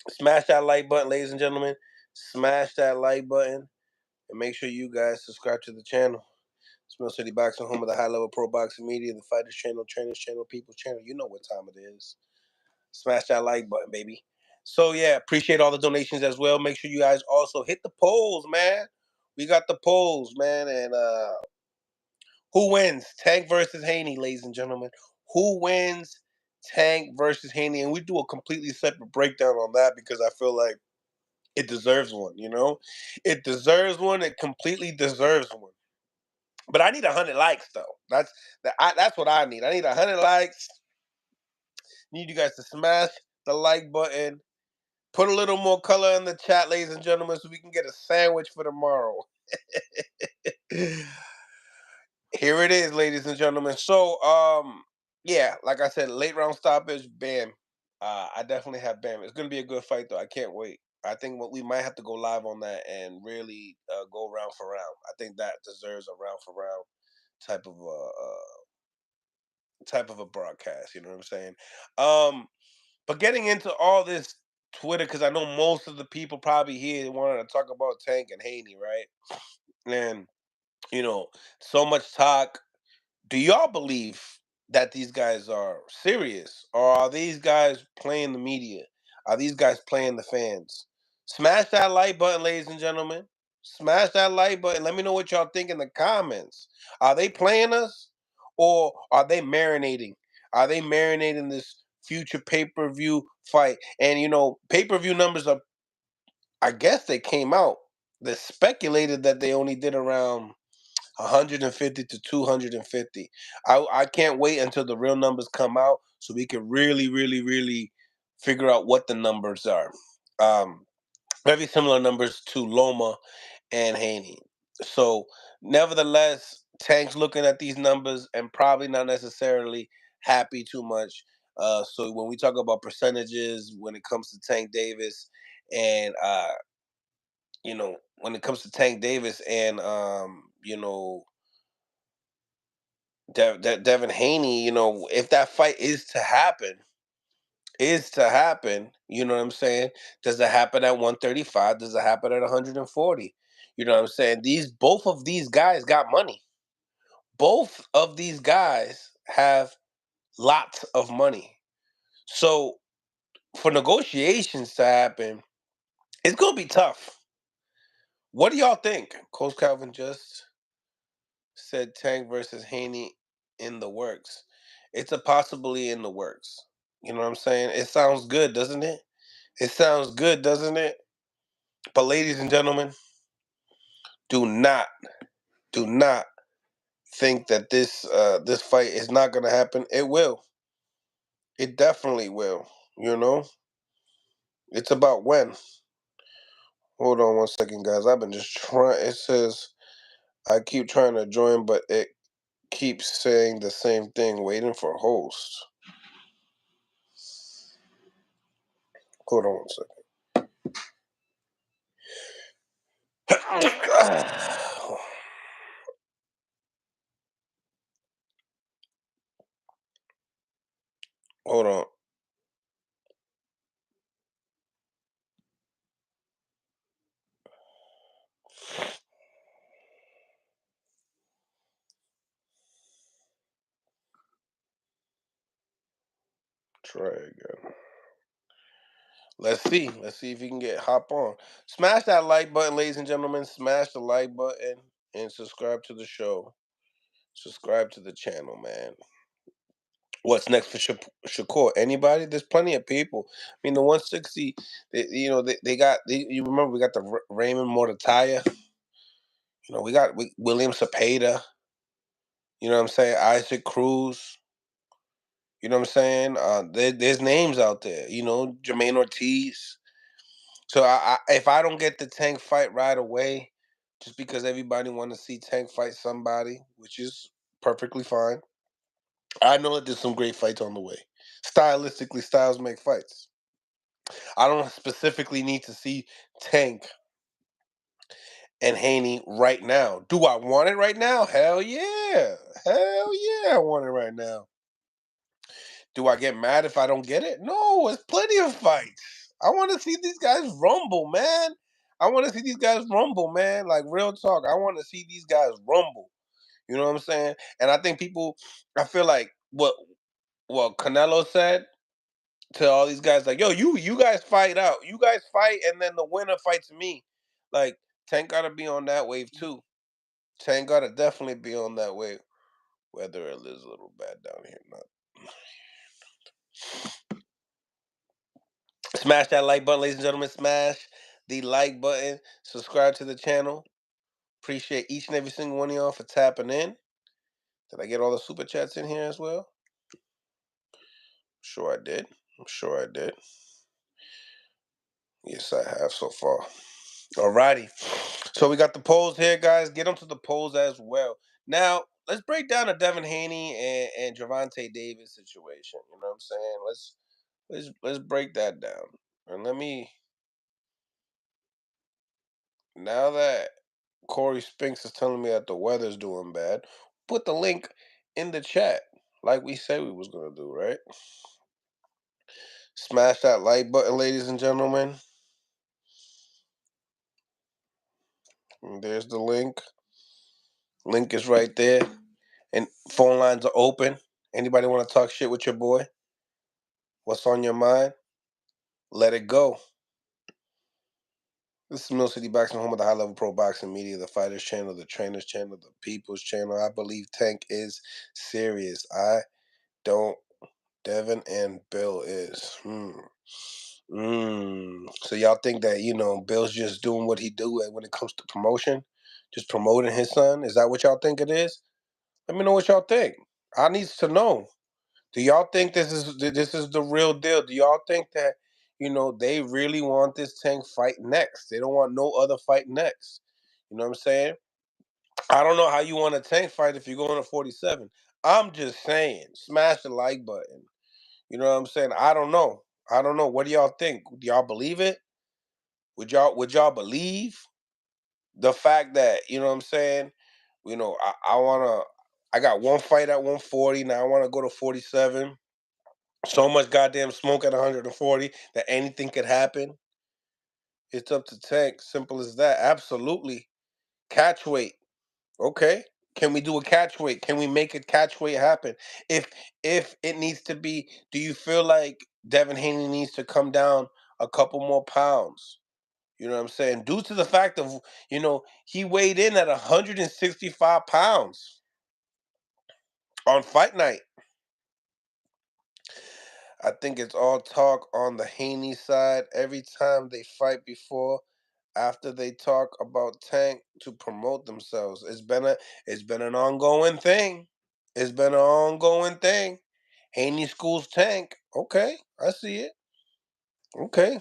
Smash that like button, ladies and gentlemen. Smash that like button and make sure you guys subscribe to the channel. It's Millcityboxing, home of the high level pro boxing media, the fighters channel, trainers channel, people's channel. You know what time it is. Smash that like button, baby. So yeah, appreciate all the donations as well. Make sure you guys also hit the polls, man. We got the polls, man, and who wins? Tank versus Haney, ladies and gentlemen. Who wins? Tank versus Haney, and we do a completely separate breakdown on that because I feel like it deserves one. It deserves one. It completely deserves one. But I need 100 likes though. That's what I need. I need 100 likes. Need you guys to smash the like button. Put a little more color in the chat, ladies and gentlemen, so we can get a sandwich for tomorrow. Here it is, ladies and gentlemen. So, yeah, like I said, late round stoppage, bam. I definitely have bam. It's gonna be a good fight, though. I can't wait. I think we might have to go live on that and really go round for round. I think that deserves a round for round type of a broadcast. You know what I'm saying? But getting into all this Twitter, because I know most of the people probably here wanted to talk about Tank and Haney, right? And so much talk. Do y'all believe that these guys are serious, or are these guys playing the media? Are these guys playing the fans? Smash that like button, ladies and gentlemen. Smash that like button. Let me know what y'all think in the comments. Are they playing us, or are they marinating? Are they marinating this future pay-per-view fight? And pay-per-view numbers are, I guess they came out. They speculated that they only did around 150 to 250. I can't wait until the real numbers come out so we can really, really, really figure out what the numbers are. Very similar numbers to Loma and Haney. So, nevertheless, Tank's looking at these numbers and probably not necessarily happy too much. So when we talk about percentages, when it comes to Tank Davis, and when it comes to Tank Davis and Devin Haney, if that fight is to happen, you know what I'm saying? Does it happen at 135? Does it happen at 140? You know what I'm saying? Both of these guys got money. Both of these guys have lots of money. So for negotiations to happen, it's gonna be tough. What do y'all think? Coach Calvin just said Tank versus Haney in the works. It's a possibly in the works. You know what I'm saying? It sounds good, doesn't it? It sounds good, doesn't it? But ladies and gentlemen, do not, do not think that this fight is not gonna happen. It will. It definitely will. You know? It's about when. Hold on one second, guys. I've been just trying. It says I keep trying to join, but it keeps saying the same thing, waiting for host. Hold on one second. Hold on. Try again. Let's see. Let's see if you can hop on. Smash that like button, ladies and gentlemen. Smash the like button and subscribe to the show. Subscribe to the channel, man. What's next for Shakur? Anybody? There's plenty of people. I mean, the 160. They got. You remember we got the Raymond Mortataya. We got William Cepeda. You know what I'm saying? Isaac Cruz. You know what I'm saying? There's names out there. Jermaine Ortiz. So if I don't get the Tank fight right away, just because everybody want to see Tank fight somebody, which is perfectly fine. I know that there's some great fights on the way. Stylistically, styles make fights. I don't specifically need to see Tank and Haney right now. Do I want it right now? Hell yeah. Hell yeah, I want it right now. Do I get mad if I don't get it? No, it's plenty of fights. I want to see these guys rumble, man. I want to see these guys rumble, man. Like real talk. I want to see these guys rumble. You know what I'm saying? And I feel like what Canelo said to all these guys, like, yo, you guys fight out. You guys fight, and then the winner fights me. Like, Tank gotta be on that wave too. Tank gotta definitely be on that wave. Weather is a little bad down here. Not. Smash that like button, ladies and gentlemen. Smash the like button. Subscribe to the channel. Appreciate each and every single one of y'all for tapping in. Did I get all the super chats in here as well? Sure I did. I'm sure I did. Yes, I have so far. Alrighty. So we got the polls here, guys. Get onto the polls as well. Now, let's break down the Devin Haney and Gervonta Davis situation. You know what I'm saying? Let's break that down. And now that Corey Spinks is telling me that the weather's doing bad, put the link in the chat like we said we was gonna do, right? Smash that like button, ladies and gentlemen. And there's the link. Link is right there. And phone lines are open. Anybody want to talk shit with your boy? What's on your mind? Let it go. This is Millcityboxing, home of the high-level pro boxing media, the fighters channel, the trainers channel, the people's channel. I believe Tank is serious. I don't. Devin and Bill is. So y'all think that, Bill's just doing what he do when it comes to promotion? Just promoting his son? Is that what y'all think it is? Let me know what y'all think. I need to know. Do y'all think this is the real deal? Do y'all think that they really want this Tank fight next? They don't want no other fight next. You know what I'm saying? I don't know how you want a Tank fight if you're going to 47. I'm just saying, smash the like button. You know what I'm saying? I don't know. I don't know. What do y'all think? Do y'all believe it? Would y'all believe the fact that, you know what I'm saying? I got one fight at 140. Now I want to go to 47. So much goddamn smoke at 140 that anything could happen. It's up to Tank. Simple as that. Absolutely. Catch weight. Okay. Can we do a catch weight? Can we make a catch weight happen? If it needs to be, do you feel like Devin Haney needs to come down a couple more pounds? You know what I'm saying? Due to the fact of, he weighed in at 165 pounds on fight night. I think it's all talk on the Haney side. Every time they fight before, after they talk about Tank to promote themselves. It's been an ongoing thing. It's been an ongoing thing. Haney schools Tank. Okay, I see it. Okay.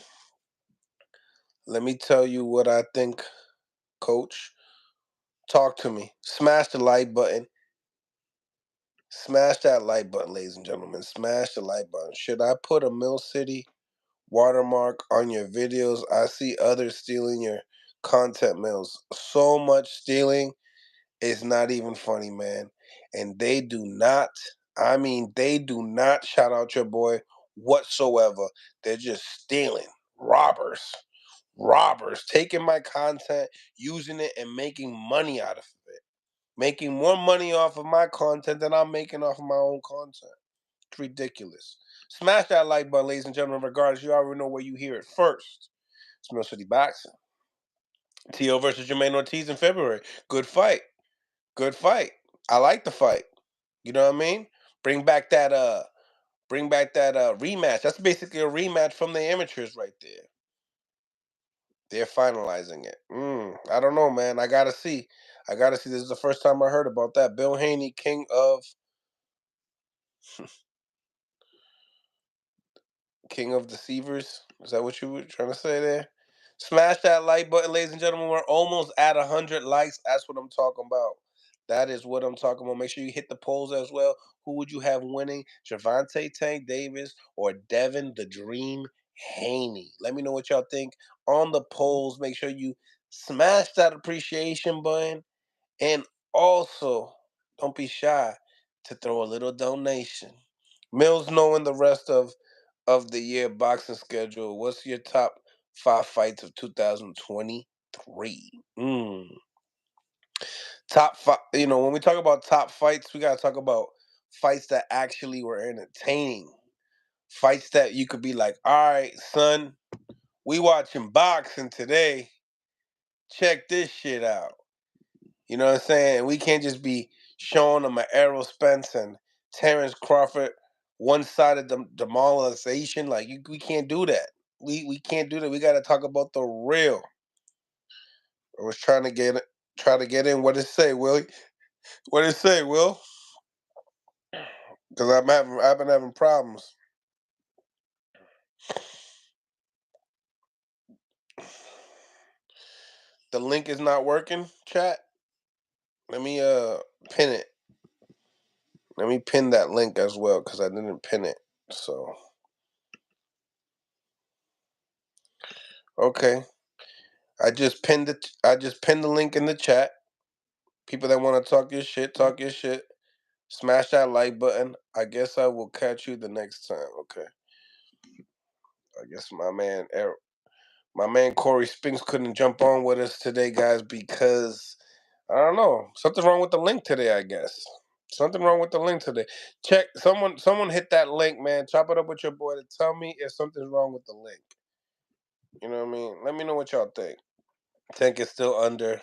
Let me tell you what I think, coach. Talk to me. Smash the like button. Smash that like button, ladies and gentlemen. Smash the like button. Should I put a Mill City watermark on your videos? I see others stealing your content, Mills. So much stealing, it's not even funny, man. And they do not, they do not shout out your boy whatsoever. They're just stealing. Robbers, taking my content, using it, and making money out of it. Making more money off of my content than I'm making off of my own content. It's ridiculous. Smash that like button, ladies and gentlemen. Regardless, you already know where you hear it first. It's Mill City Boxing. T.O. versus Jermaine Ortiz in February. Good fight. Good fight. I like the fight. You know what I mean? Bring back that rematch. That's basically a rematch from the amateurs right there. They're finalizing it. I don't know, man. I gotta see. This is the first time I heard about that. Bill Haney, King of Deceivers. Is that what you were trying to say there? Smash that like button, ladies and gentlemen. We're almost at 100 likes. That's what I'm talking about. That is what I'm talking about. Make sure you hit the polls as well. Who would you have winning? Gervonta Tank Davis or Devin the Dream Haney? Let me know what y'all think on the polls. Make sure you smash that appreciation button. And also, don't be shy to throw a little donation. Mills knowing the rest of the year boxing schedule. What's your top 5 fights of 2023? Top 5. When we talk about top fights, we gotta talk about fights that actually were entertaining. Fights that you could be like, all right, son, we watching boxing today. Check this shit out. You know what I'm saying? We can't just be showing them an Errol Spence and Terrence Crawford one-sided demoralization. Like we can't do that. We can't do that. We got to talk about the real. I was trying to get in. What it say, Will? What it say, Will? Because I've been having problems. The link is not working, chat. Let me pin it. Let me pin that link as well because I didn't pin it. So okay. I just pinned it. I just pinned the link in the chat. People that want to talk your shit, talk your shit. Smash that like button. I guess I will catch you the next time. Okay. I guess my man Corey Spinks couldn't jump on with us today, guys, because I don't know. Something's wrong with the link today, I guess. Something wrong with the link today. Check someone hit that link, man. Chop it up with your boy to tell me if something's wrong with the link. You know what I mean? Let me know what y'all think. Think it's still under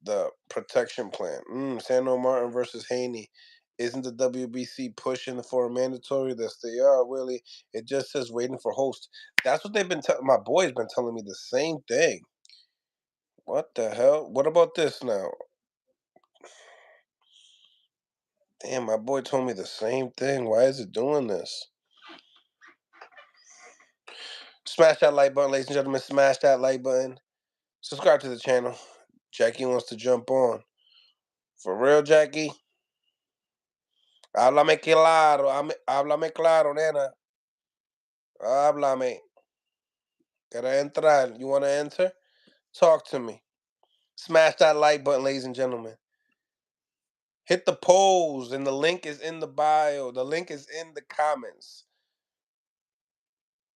the protection plan. Sandro Martin versus Haney. Isn't the WBC pushing for a mandatory? Yes, they are, really. It just says waiting for host. That's what they've been telling. My boy's been telling me the same thing. What the hell? What about this now? Damn, my boy told me the same thing. Why is it doing this? Smash that like button, ladies and gentlemen. Smash that like button. Subscribe to the channel. Jackie wants to jump on. For real, Jackie? Háblame claro. Háblame claro, nena. Háblame. Gotta entrar. You want to enter? Talk to me. Smash that like button, ladies and gentlemen. Hit the polls, and the link is in the bio. The link is in the comments.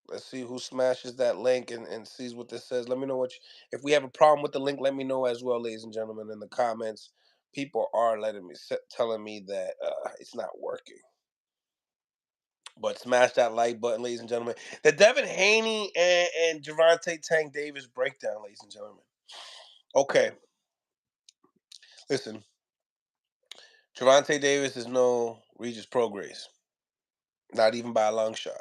Let's see who smashes that link and sees what this says. Let me know if we have a problem with the link. Let me know as well, ladies and gentlemen, in the comments. People are telling me that it's not working. But smash that like button, ladies and gentlemen. The Devin Haney and Gervonta Tank Davis breakdown, ladies and gentlemen. Okay, listen. Gervonta Davis is no Regis Prograis. Not even by a long shot.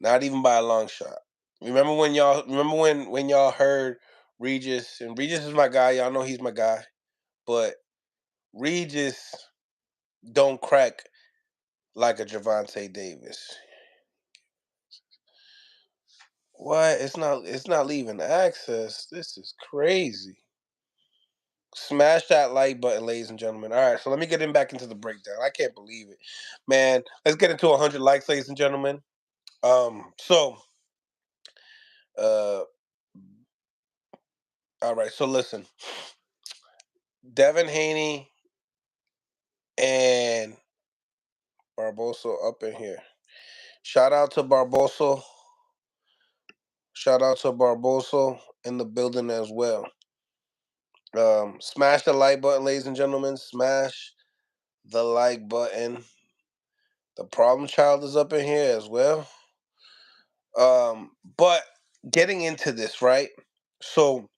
Not even by a long shot. Remember when y'all heard Regis, and Regis is my guy. Y'all know he's my guy. But Regis don't crack like a Gervonta Davis. What? It's not leaving access. This is crazy. Smash that like button, ladies and gentlemen. All right, so let me get back into the breakdown. I can't believe it. Man, let's get into 100 likes, ladies and gentlemen. So all right, so listen. Devin Haney and Barbosa up in here. Shout out to Barbosa. Shout out to Barbosa in the building as well. Smash the like button, ladies and gentlemen. Smash the like button. The problem child is up in here as well. But getting into this, right? So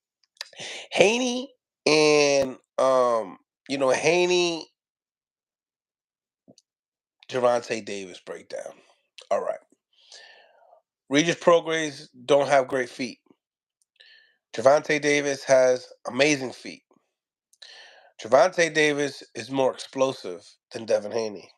Haney and Haney Gervonta Davis breakdown. All right. Regis Prograis don't have great feet. Gervonta Davis has amazing feet. Gervonta Davis is more explosive than Devin Haney.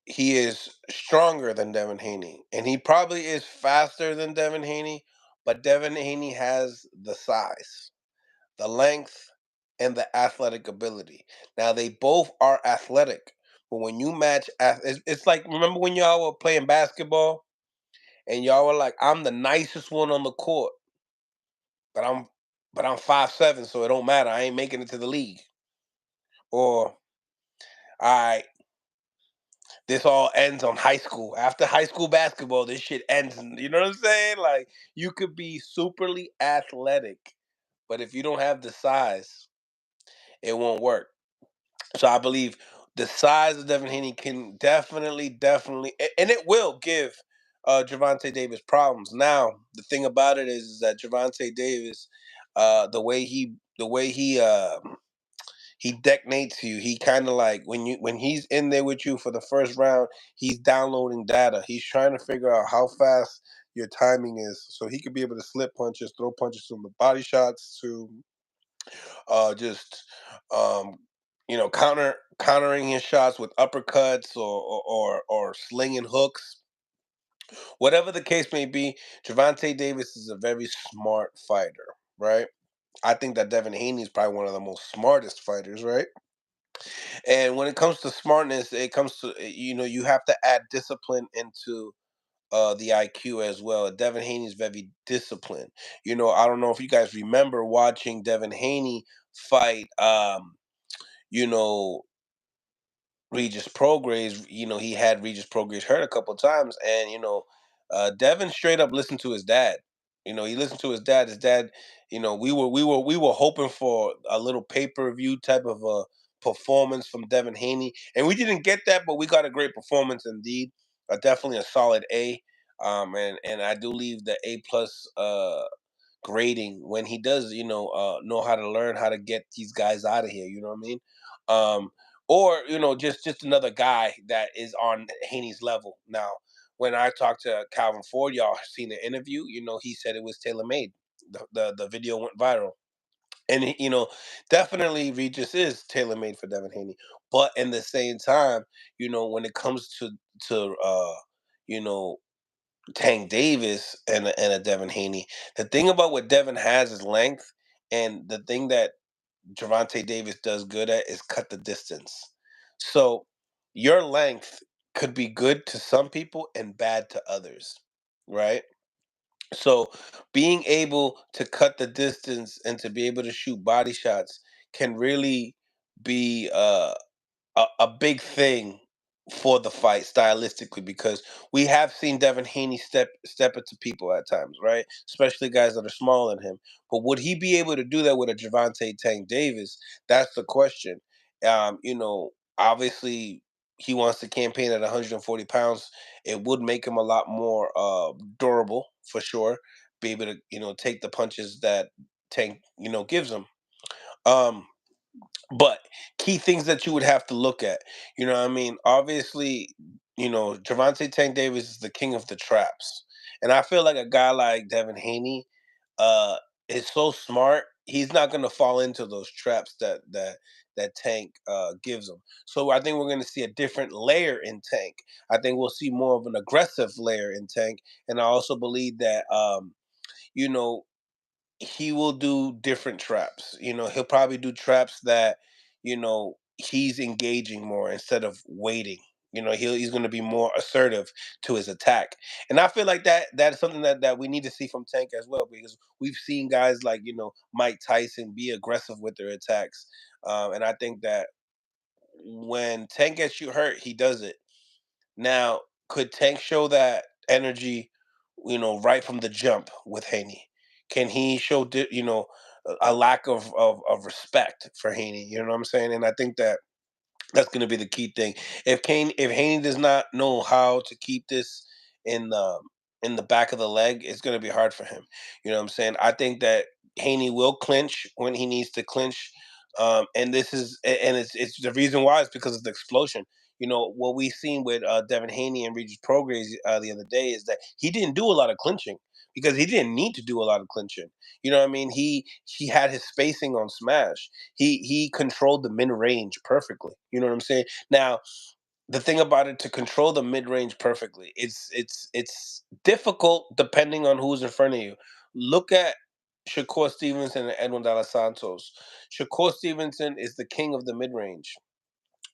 He is stronger than Devin Haney, and he probably is faster than Devin Haney, but Devin Haney has the size, the length, and the athletic ability. Now, they both are athletic, but when you match, it's like, remember when y'all were playing basketball and y'all were like, I'm the nicest one on the court, but I'm 5'7", so it don't matter. I ain't making it to the league. Or, all right, this all ends on high school. After high school basketball, this shit ends. You know what I'm saying? Like, you could be superly athletic, but if you don't have the size, it won't work. So I believe the size of Devin Haney can definitely, and it will give Gervonta Davis problems. Now, the thing about it is that Gervonta Davis, the way he detonates you. He kind of like when he's in there with you for the first round, he's downloading data. He's trying to figure out how fast your timing is, so he could be able to slip punches, throw punches from the body shots to just um, countering his shots with uppercuts or slinging hooks. Whatever the case may be, Gervonta Davis is a very smart fighter, right? I think that Devin Haney is probably one of the most smartest fighters, right? And when it comes to smartness, it comes to you have to add discipline into the IQ as well. Devin Haney is very disciplined. I don't know if you guys remember watching Devin Haney fight. You know, Regis Prograis, he had Regis Prograis hurt a couple times, and Devin straight up listened to his dad. He listened to his dad. His dad, we were hoping for a little pay-per-view type of a performance from Devin Haney, and we didn't get that, but we got a great performance indeed. Definitely a solid A. And I do leave the A plus grading when he does, know how to learn how to get these guys out of here. You know what I mean? Um, or just another guy that is on Haney's level. Now, when I talked to Calvin Ford, y'all seen the interview. He said it was tailor made. The video went viral, and definitely Regis is tailor made for Devin Haney. But in the same time, when it comes to you know Tank Davis and a Devin Haney. The thing about what Devin has is length, and the thing that Gervonta Davis does good at is cut the distance. So your length could be good to some people and bad to others, right? So being able to cut the distance and to be able to shoot body shots can really be a big thing for the fight stylistically, because we have seen Devin Haney step into people at times, right? Especially guys that are smaller than him. But would he be able to do that with a Gervonta Tank Davis? That's the question. Obviously he wants to campaign at 140 pounds. It would make him a lot more durable for sure. Be able to take the punches that Tank gives him. Um, but key things that you would have to look at, what I mean? Obviously, Gervonta Tank Davis is the king of the traps. And I feel like a guy like Devin Haney uh is so smart, he's not gonna fall into those traps that Tank gives him. So I think we're gonna see a different layer in Tank. I think we'll see more of an aggressive layer in Tank. And I also believe that you know, he will do different traps. He'll probably do traps that, he's engaging more instead of waiting. He's going to be more assertive to his attack. And I feel like that's something that we need to see from Tank as well, because we've seen guys like, Mike Tyson be aggressive with their attacks. And I think that when Tank gets you hurt, he does it. Now, could Tank show that energy, right from the jump with Haney? Can he show, a lack of respect for Haney? You know what I'm saying? And I think that's going to be the key thing. If Haney does not know how to keep this in the back of the leg, it's going to be hard for him. You know what I'm saying? I think that Haney will clinch when he needs to clinch, and it's the reason why is because of the explosion. What we seen with Devin Haney and Regis Prograis the other day is that he didn't do a lot of clinching because he didn't need to do a lot of clinching. You know what I mean? He had his spacing on smash. He controlled the mid range perfectly. You know what I'm saying? Now, the thing about it, to control the mid range perfectly, it's difficult depending on who's in front of you. Look at Shakur Stevenson and Edwin De Los Santos. Shakur Stevenson is the king of the mid range.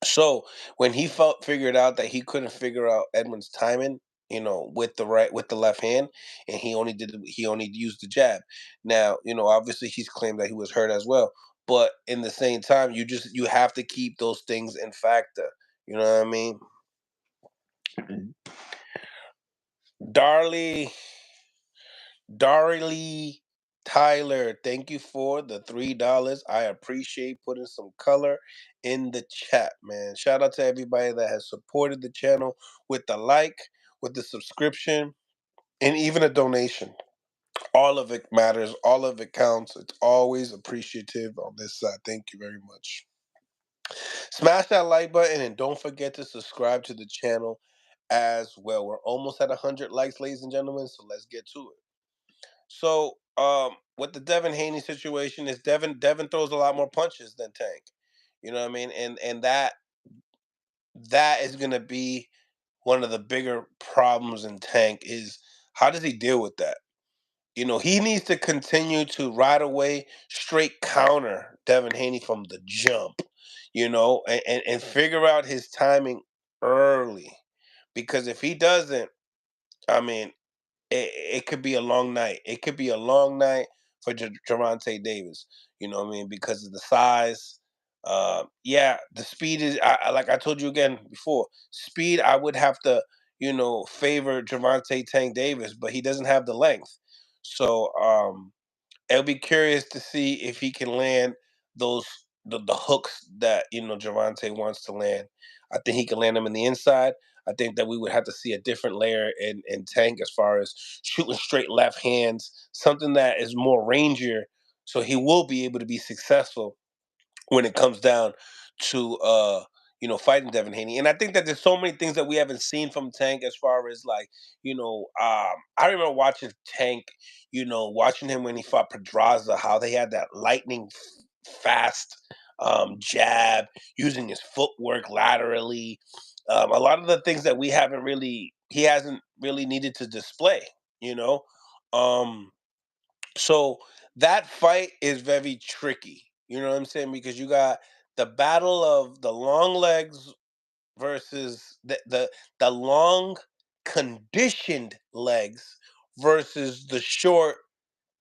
So when he figured out that he couldn't figure out Edwin's timing, with the left hand, and he only used the jab. Now, obviously he's claimed that he was hurt as well, but in the same time, you have to keep those things in factor. You know what I mean? Darley Darley Tyler, thank you for the $3. I appreciate putting some color in the chat, man. Shout out to everybody that has supported the channel with the like, with the subscription. and even a donation. All of it matters. All of it counts. It's always appreciative on this side. Thank you very much. Smash that like button and don't forget to subscribe to the channel as well. We're almost at 100 likes, ladies and gentlemen, so let's get to it. So, with the Devin Haney situation, is Devin throws a lot more punches than Tank. You know what I mean? And that is going to be one of the bigger problems in Tank is how does he deal with that? You know, he needs to continue to right away straight counter Devin Haney from the jump, and figure out his timing early. Because if he doesn't, I mean, it could be a long night. It could be a long night for Gervonta Davis. You know what I mean? Because of the size. Yeah, the speed is like I told you again before. Speed, I would have to, favor Gervonta Tank Davis, but he doesn't have the length. So I'll be curious to see if he can land those the hooks that Gervonta wants to land. I think he can land them in the inside. I think that we would have to see a different layer in Tank as far as shooting straight left hands, something that is more rangier, so he will be able to be successful when it comes down to fighting Devin Haney. And I think that there's so many things that we haven't seen from Tank as far as like, I remember watching Tank, watching him when he fought Pedraza, how they had that lightning fast jab, using his footwork laterally. A lot of the things that he hasn't really needed to display, you know. Um, so that fight is very tricky. You know what I'm saying? Because you got the battle of the long legs versus the long conditioned legs versus the short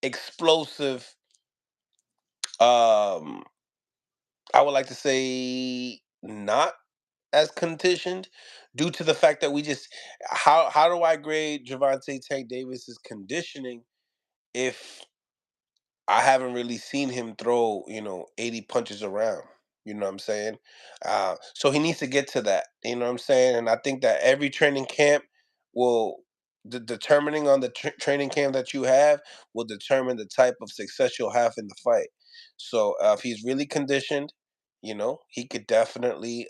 explosive um I would like to say not as conditioned due to the fact that we just how do I grade Gervonta Tank Davis's conditioning if I haven't really seen him throw, 80 punches around. You know what I'm saying? So he needs to get to that. You know what I'm saying? And I think that every training camp will, determining on the training camp that you have, will determine the type of success you'll have in the fight. So if he's really conditioned, he could definitely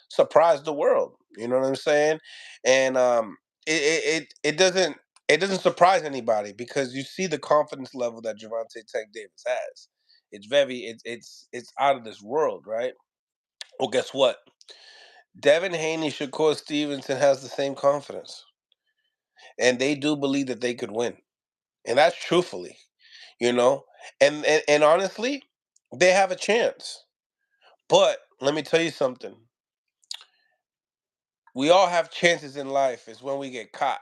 surprise the world. You know what I'm saying? And it doesn't surprise anybody because you see the confidence level that Gervonta Tank Davis has. It's out of this world, right? Well, guess what? Devin Haney, Shakur Stevenson has the same confidence, and they do believe that they could win, and that's truthfully, you know. And honestly, they have a chance. But let me tell you something. We all have chances in life. It's when we get caught,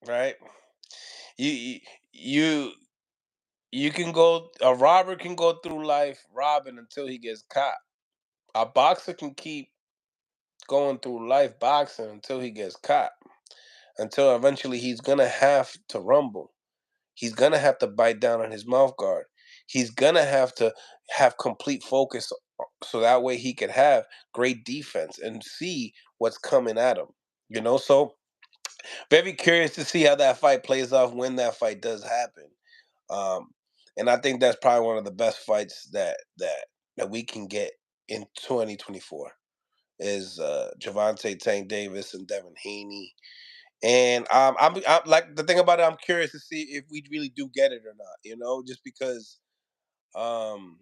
right? You you you can go. A robber can go through life robbing until he gets caught. A boxer can keep going through life boxing until he gets caught. Until eventually he's gonna have to rumble. He's gonna have to bite down on his mouth guard. He's gonna have to have complete focus so that way he could have great defense and see what's coming at him. So very curious to see how that fight plays off when that fight does happen. Um, and I think that's probably one of the best fights that we can get in 2024 is Gervonta Tank Davis and Devin Haney. And I'm like the thing about it, I'm curious to see if we really do get it or not. Just because um,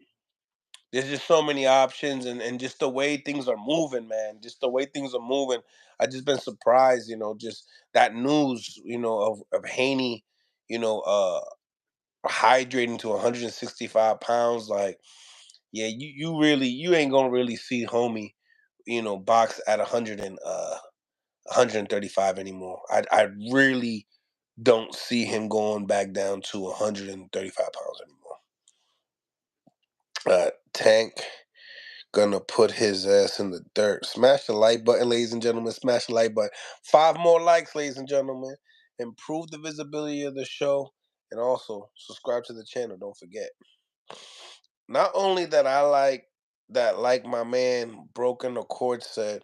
there's just so many options and just the way things are moving, man. Just the way things are moving. I just been surprised, just that news, of Haney, you know, uh, hydrating to 165 pounds. Like, yeah, you ain't gonna really see homie, box at 135 anymore. I really don't see him going back down to 135 pounds anymore. Tank gonna put his ass in the dirt. Smash the like button, ladies and gentlemen. Smash the like button. 5 more likes, ladies and gentlemen. Improve the visibility of the show, and also subscribe to the channel. Don't forget. Not only that, I like my man Broken Accord said.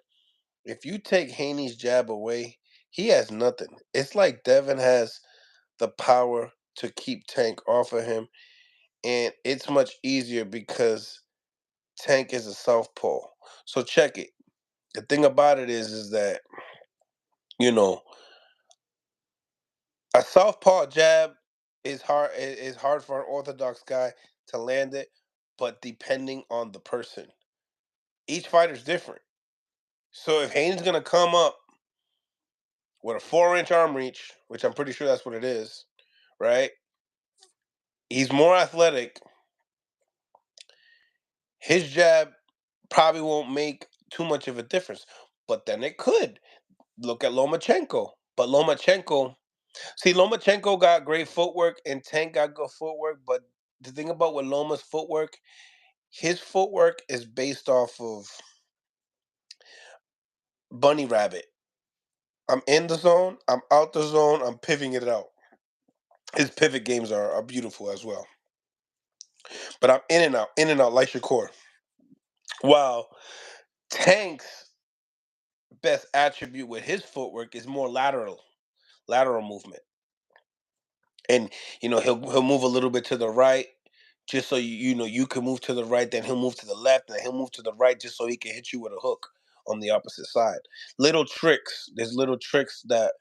If you take Haney's jab away, he has nothing. It's like Devin has. the power to keep Tank off of him. And it's much easier because Tank is a southpaw. So check it. The thing about it is that, you know, a southpaw jab is hard for an orthodox guy to land it, but depending on the person. Each fighter's different. So if Haney's gonna come up with a 4-inch arm reach, which I'm pretty sure that's what it is, right? He's more athletic. His jab probably won't make too much of a difference, but then it could. Look at Lomachenko. But Lomachenko got great footwork and Tank got good footwork, but the thing about with Loma's footwork, his footwork is based off of bunny rabbit. I'm in the zone, I'm out the zone, I'm pivoting it out. His pivot games are beautiful as well. But I'm in and out like Shakur. While Tank's best attribute with his footwork is more lateral movement. And he'll move a little bit to the right just so you can move to the right, then he'll move to the left, and then he'll move to the right just so he can hit you with a hook on the opposite side. Little tricks. There's little tricks that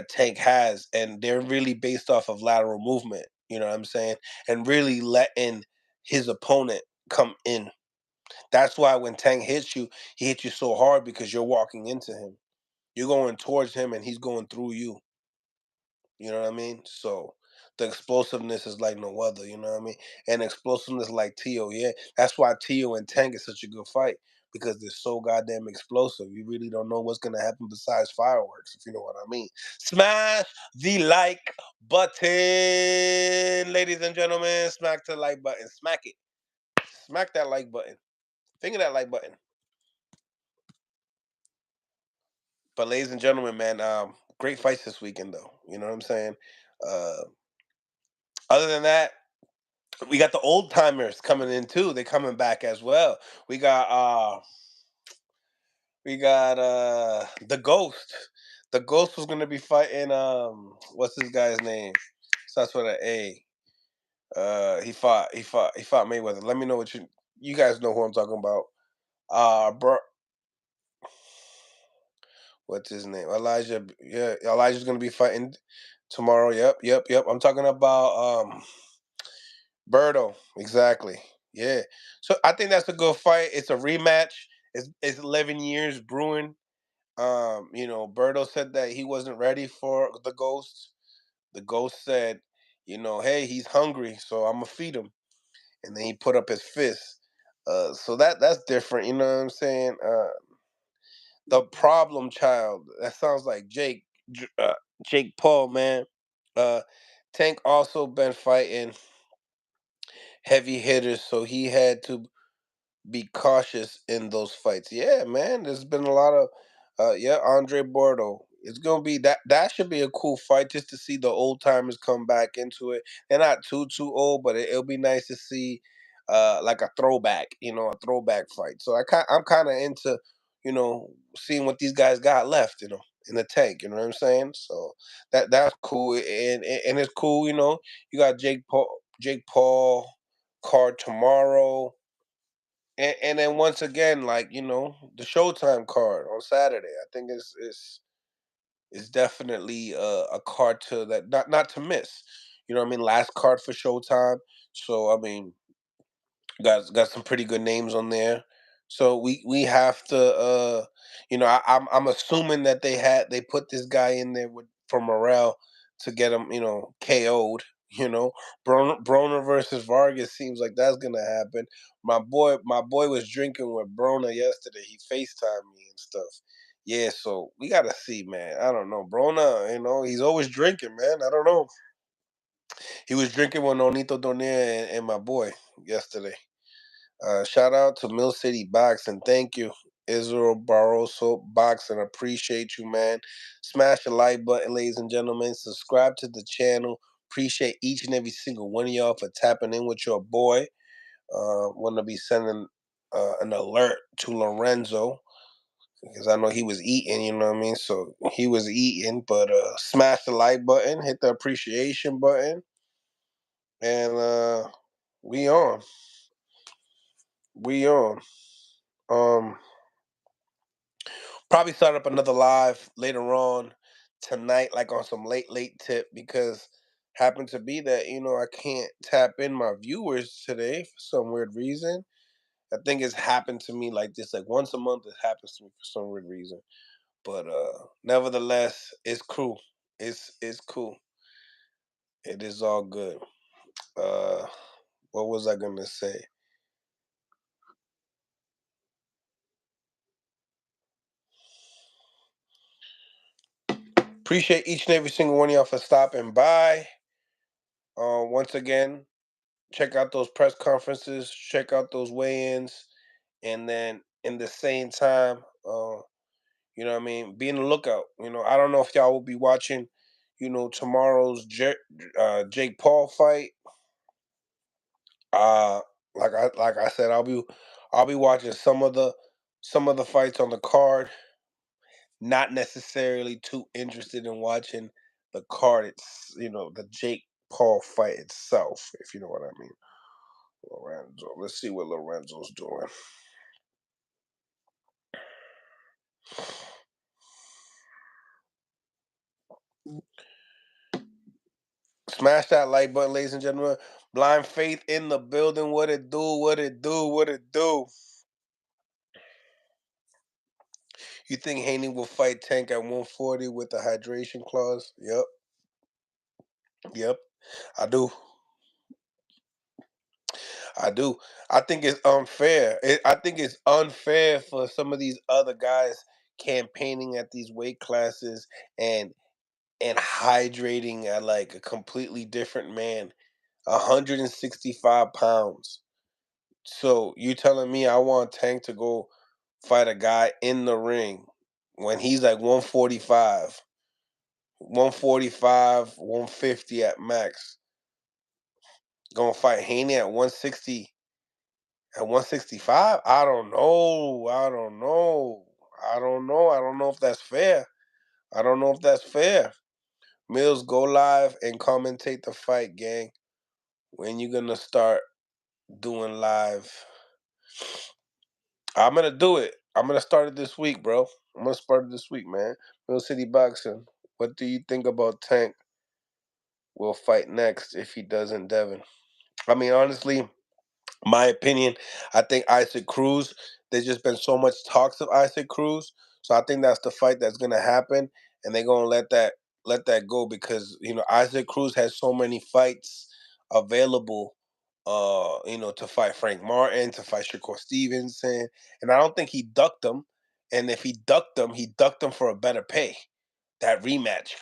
Tank has, and they're really based off of lateral movement. You know what I'm saying? And really letting his opponent come in. That's why when Tank hits you, he hits you so hard because you're walking into him. You're going towards him, and he's going through you. You know what I mean? So the explosiveness is like no other. You know what I mean? And explosiveness like Tio, yeah. That's why Tio and Tank is such a good fight because they're so goddamn explosive. You really don't know what's gonna happen besides fireworks, if you know what I mean. Smash the like button, ladies and gentlemen. Smack the like button. Smack it. Smack that like button. Finger that like button. But ladies and gentlemen, man, great fights this weekend though. You know what I'm saying? Uh, other than that, we got the old timers coming in too. They coming back as well. We got the Ghost. The Ghost was gonna be fighting what's this guy's name? Starts with an A. He fought Mayweather. Let me know what you guys know who I'm talking about. Bro, what's his name? Elijah. Yeah, Elijah's gonna be fighting tomorrow. Yep. I'm talking about Berto, exactly. Yeah. So I think that's a good fight. It's a rematch. It's 11 years brewing. Berto said that he wasn't ready for the Ghost. The Ghost said, hey, he's hungry, so I'm gonna feed him. And then he put up his fist. So that's different. You know what I'm saying? The problem child. That sounds like Jake Paul, man. Uh, Tank also been fighting heavy hitters, so he had to be cautious in those fights. Yeah, man, there's been a lot of Andre Bordeaux. It's gonna be that should be a cool fight just to see the old timers come back into it. They're not too old, but it'll be nice to see like a throwback fight. So I'm kind of into seeing what these guys got left, in the tank. You know what I'm saying? So that's cool, and it's cool. You got Jake Paul card tomorrow. And then once again, like the Showtime card on Saturday, I think is definitely a card that not to miss. You know what I mean? Last card for Showtime, so I mean, got some pretty good names on there. So we have to I'm assuming that they put this guy in there for morale to get him KO'd. You know, Broner versus Vargas seems like that's gonna happen. My boy was drinking with Broner yesterday. He FaceTimed me and stuff. Yeah, so we gotta see, man. I don't know. Broner, he's always drinking, man. I don't know. He was drinking with Nonito Donia and my boy yesterday. Shout out to Millcityboxing. Thank you, Israel Barroso Boxing. Appreciate you, man. Smash the like button, ladies and gentlemen. Subscribe to the channel. Appreciate each and every single one of y'all for tapping in with your boy. Want to be sending an alert to Lorenzo. because I know he was eating, you know what I mean? So he was eating, but smash the like button, hit the appreciation button, and we on. We on. Um Probably start up another live later on tonight, like on some late tip, because happened to be that, I can't tap in my viewers today for some weird reason. I think it's happened to me like this, like once a month it happens to me for some weird reason. But nevertheless, it's cool. It's cool. It is all good. Uh what was I gonna say? Appreciate each and every single one of y'all for stopping by. Once again, check out those press conferences, check out those weigh-ins, and then in the same time, you know what I mean, be in the lookout. I don't know if y'all will be watching, tomorrow's Jake Paul fight. Uh, like I said, I'll be watching some of the fights on the card. Not necessarily too interested in watching the card. The Jake Paul fight itself, if you know what I mean. Lorenzo. Let's see what Lorenzo's doing. Smash that like button, ladies and gentlemen. Blind Faith in the building. What it do? What it do? What it do? You think Haney will fight Tank at 140 with the hydration clause? Yep. Yep. I do. I do. I think it's unfair. I think it's unfair for some of these other guys campaigning at these weight classes and hydrating at like a completely different man. 165 pounds. So you telling me I want Tank to go fight a guy in the ring when he's like 145, 145, 150 at max. Gonna fight Haney at 160, at 165? I don't know. I don't know. I don't know. I don't know if that's fair. I don't know if that's fair. Mills, go live and commentate the fight, gang. When you gonna start doing live? I'm gonna do it. I'm gonna start it this week, bro. I'm gonna start it this week, man. Millcityboxing. What do you think about Tank will fight next if he doesn't Devin? I mean, honestly, my opinion, I think Isaac Cruz. There's just been so much talks of Isaac Cruz, so I think that's the fight that's gonna happen, and they're gonna let that go because Isaac Cruz has so many fights available. To fight Frank Martin, to fight Shakur Stevenson, and I don't think he ducked them. And if he ducked them for a better pay. That rematch,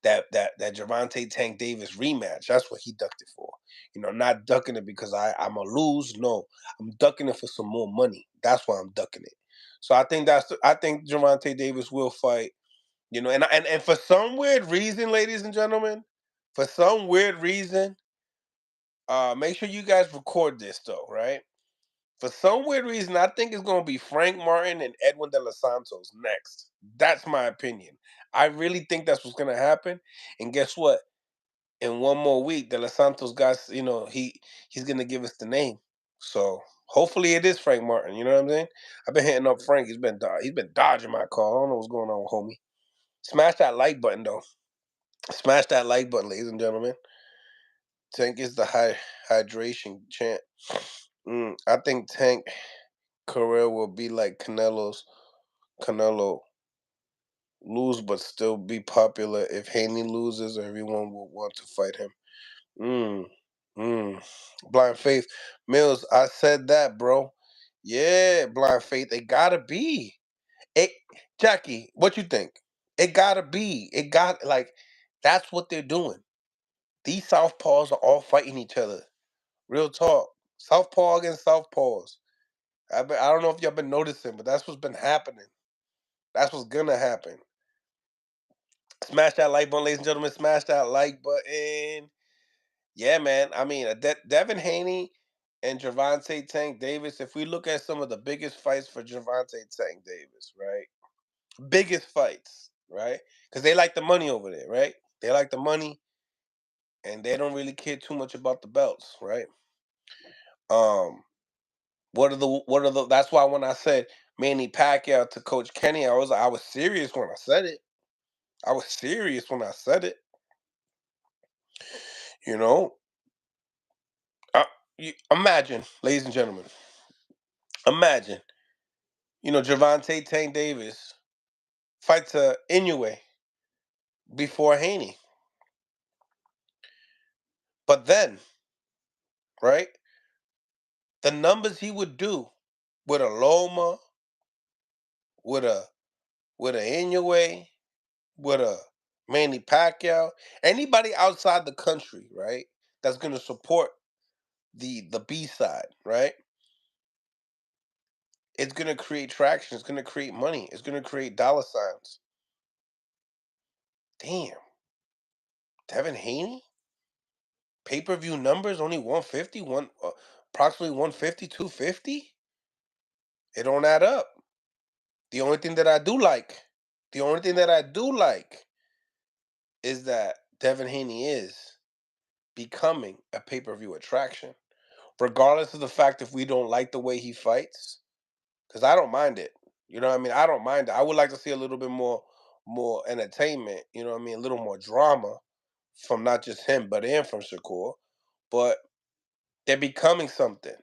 that Gervonta Tank Davis rematch. That's what he ducked it for. Not ducking it because I'm a lose. No, I'm ducking it for some more money. That's why I'm ducking it. So I think Gervonta Davis will fight. And for some weird reason, ladies and gentlemen, for some weird reason, make sure you guys record this though, right? For some weird reason, I think it's going to be Frank Martin and Edwin De Los Santos next. That's my opinion. I really think that's what's going to happen. And guess what? In one more week, De Los Santos guys, he's going to give us the name. So hopefully it is Frank Martin. You know what I'm saying? I've been hitting up Frank. He's been dodging my call. I don't know what's going on, homie. Smash that like button though. Smash that like button, ladies and gentlemen. Tank is the hydration champ. I think Tank career will be like Canelo lose but still be popular. If Haney loses, everyone will want to fight him. Mm, mm. Blind Faith. Mills, I said that, bro. Yeah, Blind Faith. It gotta be. It Jackie, what you think? It gotta be. That's what they're doing. These Southpaws are all fighting each other. Real talk. Southpaw against Southpaws. I don't know if y'all been noticing, but that's what's been happening. That's what's gonna happen. Smash that like button, ladies and gentlemen. Smash that like button. Yeah, man. I mean, Devin Haney and Gervonta Tank Davis. If we look at some of the biggest fights for Gervonta Tank Davis, right? biggest fights, right? Because they like the money over there, right? They like the money, and they don't really care too much about the belts, right? Um, what are the? That's why when I said Manny Pacquiao to Coach Kenny, I was serious when I said it. I was serious when I said it. You know, uh, imagine, ladies and gentlemen, imagine, Gervonta Tank Davis fights Inoue before Haney, but then, right, the numbers he would do with a Loma, with a Inoue, with a Manny Pacquiao, anybody outside the country, right, that's gonna support the B side, right? It's gonna create traction. It's gonna create money. It's gonna create dollar signs. Damn, Devin Haney, pay per view numbers only 150, approximately 150, 250. It don't add up. The only thing that I do like, the only thing that I do like, is that Devin Haney is becoming a pay per view attraction, regardless of the fact if we don't like the way he fights. Because I don't mind it. You know what I mean? I don't mind it. I would like to see a little bit more entertainment. You know what I mean? A little more drama from not just him, but and from Shakur. But they're becoming something.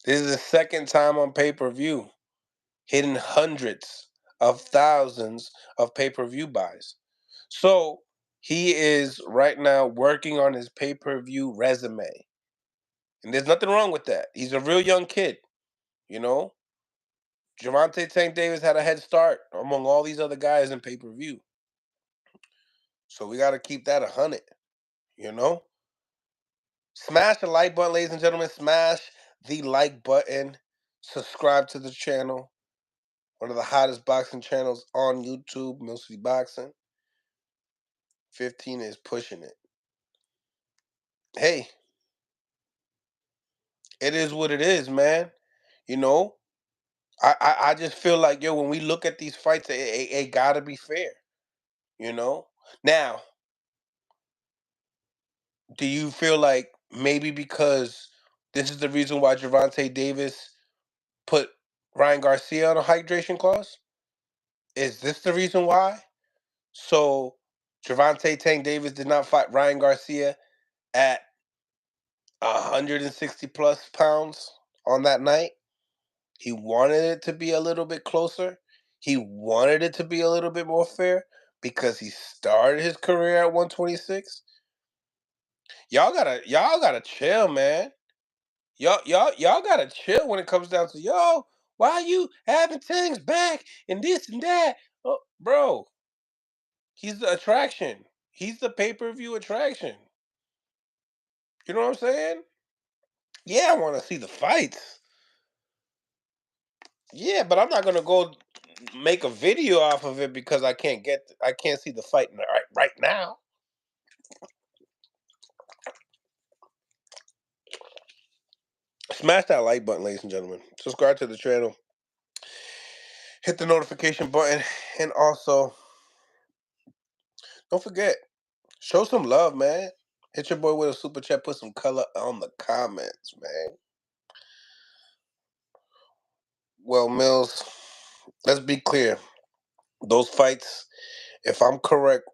This is the second time on pay per view, hitting hundreds of thousands of pay per view buys. So he is right now working on his pay per view resume. And there's nothing wrong with that. He's a real young kid, you know? Gervonta Tank Davis had a head start among all these other guys in pay per view. So we got to keep that 100, you know? Smash the like button, ladies and gentlemen. Smash the like button. Subscribe to the channel. One of the hottest boxing channels on YouTube, Millcityboxing. 15 is pushing it. Hey, it is what it is, man. You know, I just feel like, yo, when we look at these fights, it gotta be fair. You know. Now, do you feel like maybe because this is the reason why Gervonta Davis put Ryan Garcia on a hydration clause? Is this the reason why? So Gervonta Tank Davis did not fight Ryan Garcia at 160 plus pounds on that night. He wanted it to be a little bit closer. He wanted it to be a little bit more fair because he started his career at 126. Y'all gotta chill, man. Y'all gotta chill when it comes down to, yo, why are you having things back and this and that? Oh, bro, he's the attraction. He's the pay-per-view attraction. You know what I'm saying? Yeah, I want to see the fights. Yeah, but I'm not gonna go make a video off of it because I can't see the fight right now. Smash that like button, ladies and gentlemen. Subscribe to the channel. Hit the notification button, and also don't forget, show some love, man. Hit your boy with a super chat. Put some color on the comments, man. Well, Mills, let's be clear. Those fights, if I'm correct,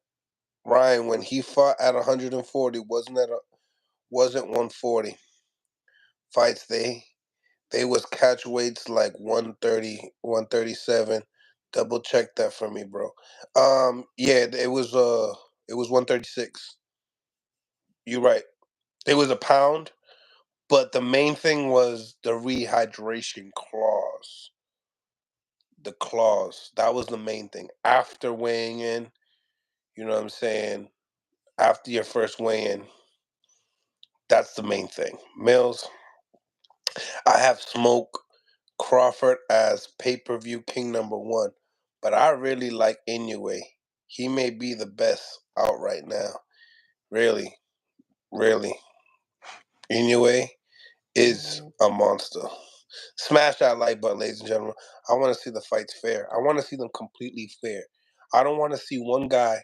Ryan, when he fought at 140, wasn't 140 fights. They was catch weights like 130, 137. Double check that for me, bro. Yeah, it was 136. You're right. It was a pound, but the main thing was the rehydration clause. The clause. That was the main thing. After weighing in, you know what I'm saying? After your first weigh in, that's the main thing. Mills, I have Smoke Crawford as pay-per-view king number one, but I really like Inoue. He may be the best out right now. Really, really. Inoue is a monster. Smash that like button, ladies and gentlemen. I want to see the fights fair. I want to see them completely fair. I don't want to see one guy.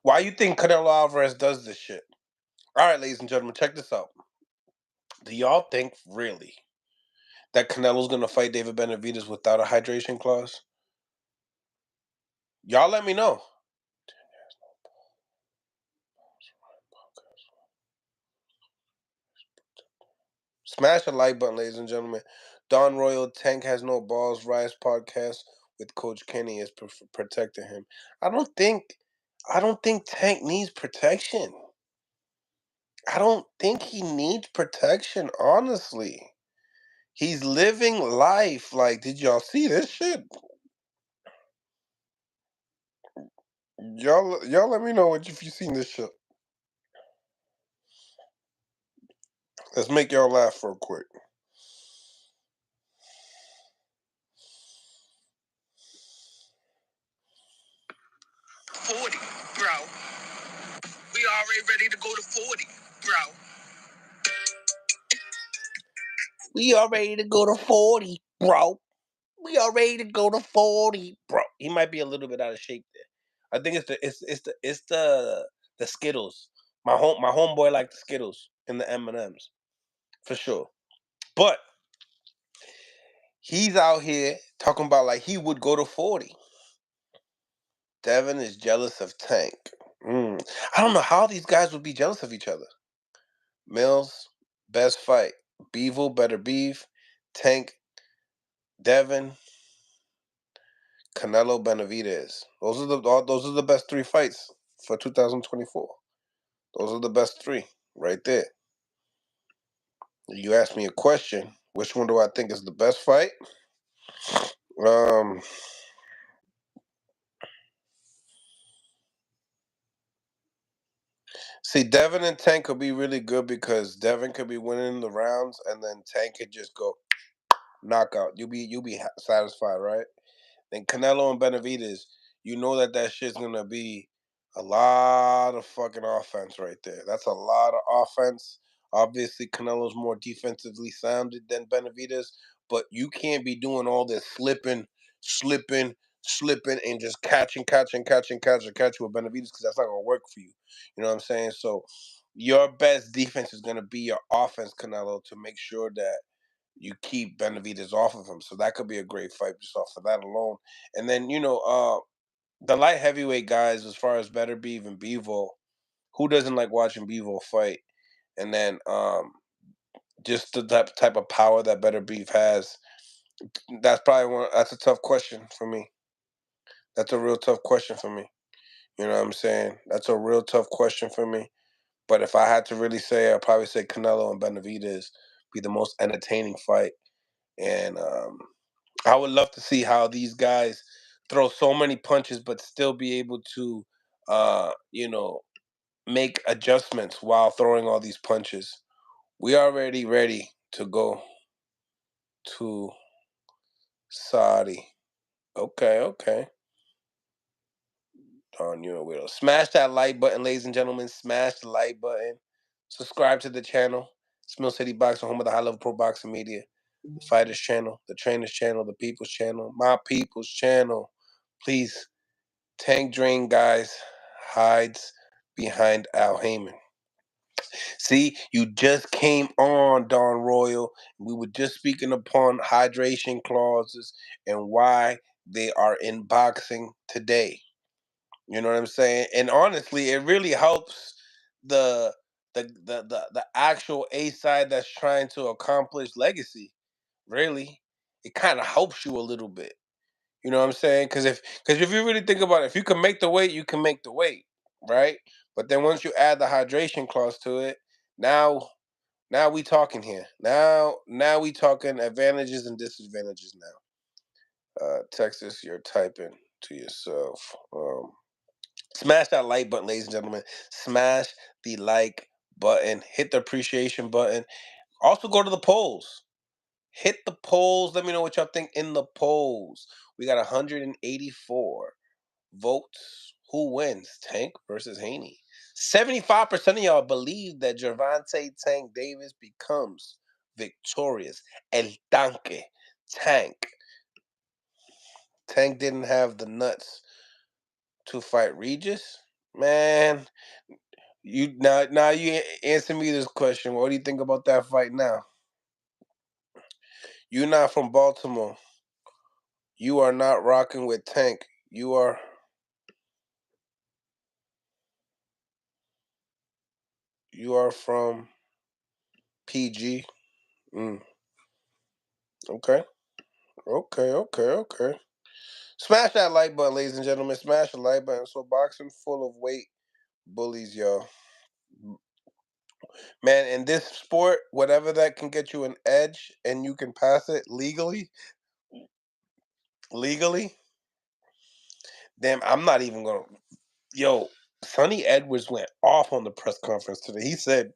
Why you think Canelo Alvarez does this shit? All right, ladies and gentlemen, check this out. Do y'all think really that Canelo's gonna fight David Benavidez without a hydration clause? Y'all let me know. Smash the like button, ladies and gentlemen. Don Royal Tank has no balls. Rise podcast with Coach Kenny is protecting him. I don't think. I don't think Tank needs protection. I don't think he needs protection. Honestly, he's living life. Like, did y'all see this shit? Y'all, let me know if you seen this shit. Let's make y'all laugh real quick. 40, bro. We already ready to go to 40, bro. We are ready to go to 40, bro. We are ready to go to 40, bro. He might be a little bit out of shape there. I think it's the Skittles. My homeboy liked the Skittles and the M&Ms for sure. But he's out here talking about like he would go to 40. Devin is jealous of Tank. I don't know how these guys would be jealous of each other. Mills, best fight. Beevil, better beef. Tank, Devin, Canelo, Benavidez. Those are the best three fights for 2024. Those are the best three right there. You asked me a question. Which one do I think is the best fight? Um, See, Devin and Tank could be really good because Devin could be winning the rounds, and then Tank could just go knockout. You'll be satisfied, right? Then Canelo and Benavidez, you know that shit's gonna be a lot of fucking offense right there. That's a lot of offense. Obviously, Canelo's more defensively sounded than Benavidez, but you can't be doing all this slipping, slipping, and just catching with Benavidez because that's not gonna work for you. You know what I'm saying? So your best defense is gonna be your offense, Canelo, to make sure that you keep Benavidez off of him. So that could be a great fight just off of that alone. And then, the light heavyweight guys, as far as Better Beef and Bevo, who doesn't like watching Bevo fight? And then just the type of power that Better Beef has. That's a tough question for me. That's a real tough question for me. You know what I'm saying? That's a real tough question for me. But if I had to really say, I'd probably say Canelo and Benavidez be the most entertaining fight. And I would love to see how these guys throw so many punches, but still be able to, uh, you know, make adjustments while throwing all these punches. We already ready to go to Saudi. Okay, okay. Darn, you know, weirdo. Smash that like button, ladies and gentlemen. Smash the like button. Subscribe to the channel. It's Millcityboxing, home of the high level pro boxing media. The Fighters channel, the Trainers channel, the People's channel, my People's channel. Please, Tank Drain guys hides behind Al Heyman. See, you just came on, Don Royal. We were just speaking upon hydration clauses and why they are in boxing today. You know what I'm saying? And honestly, it really helps the the actual A side that's trying to accomplish legacy. Really, it kind of helps you a little bit. You know what I'm saying? Because if you really think about it, if you can make the weight, you can make the weight, right? But then once you add the hydration clause to it, now we talking here. Now we talking advantages and disadvantages now. Texas, you're typing to yourself. Smash that like button, ladies and gentlemen. Smash the like button. Hit the appreciation button. Also go to the polls. Hit the polls. Let me know what y'all think in the polls. We got 184 votes. Who wins? Tank versus Haney. 75% of y'all believe that Gervonta Tank Davis becomes victorious. El Tanque. Tank. Tank didn't have the nuts to fight Regis? Man, now you answer me this question. What do you think about that fight now? You're not from Baltimore. You are not rocking with Tank. You are from PG. Mm. Okay. Okay. Smash that like button, ladies and gentlemen. Smash the like button. So boxing full of weight bullies, y'all. Man, in this sport, whatever that can get you an edge and you can pass it legally, damn, I'm not even gonna. Yo, Sonny Edwards went off on the press conference today. He said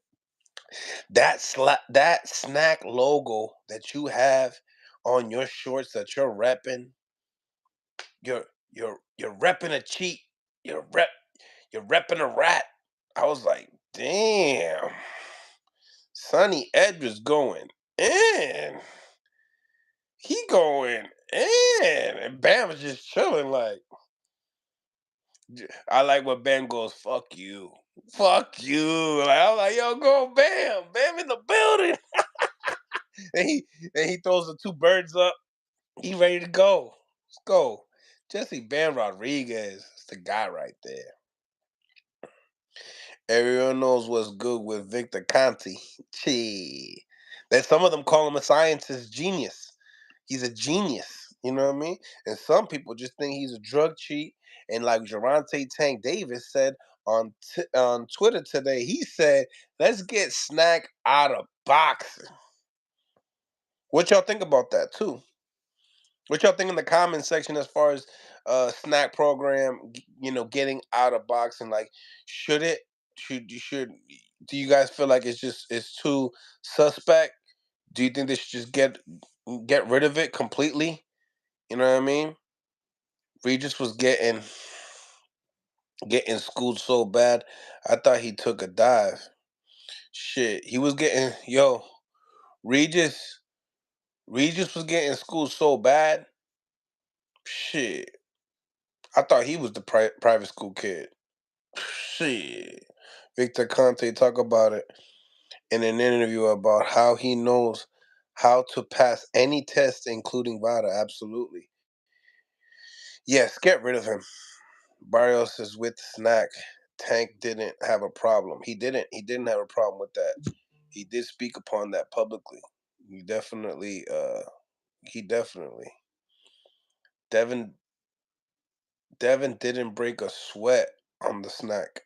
that snack logo that you have on your shorts that you're repping, you're you're repping a cheat. You're rep you're repping a rat. I was like, damn, Sonny Edwards going in. He going in. And Bam was just chilling like I like when Bam goes, fuck you. Fuck you. Like I'm like, yo, go Bam. Bam in the building. and he and he throws the two birds up. He ready to go. Let's go. Jesse Bam Rodriguez. That's the guy right there. Everyone knows what's good with Victor Conti. Chee. That some of them call him a scientist genius. He's a genius. You know what I mean? And some people just think he's a drug cheat. And like Gervonta Tank Davis said on Twitter today, he said, "Let's get Snack out of boxing." What y'all think about that too? What y'all think in the comment section as far as snack program, getting out of boxing? Like, should it? Should? Do you guys feel like it's too suspect? Do you think they should just get rid of it completely? You know what I mean? Regis was getting schooled so bad. I thought he took a dive. Shit, he was getting Regis. Regis was getting schooled so bad. Shit, I thought he was the private school kid. Shit. Victor Conte talk about it in an interview about how he knows how to pass any test, including VADA. Absolutely. Yes, get rid of him. Barrios is with Snack. Tank didn't have a problem. He didn't. He didn't have a problem with that. He did speak upon that publicly. He definitely. He definitely. Devin. Devin didn't break a sweat on the Snack.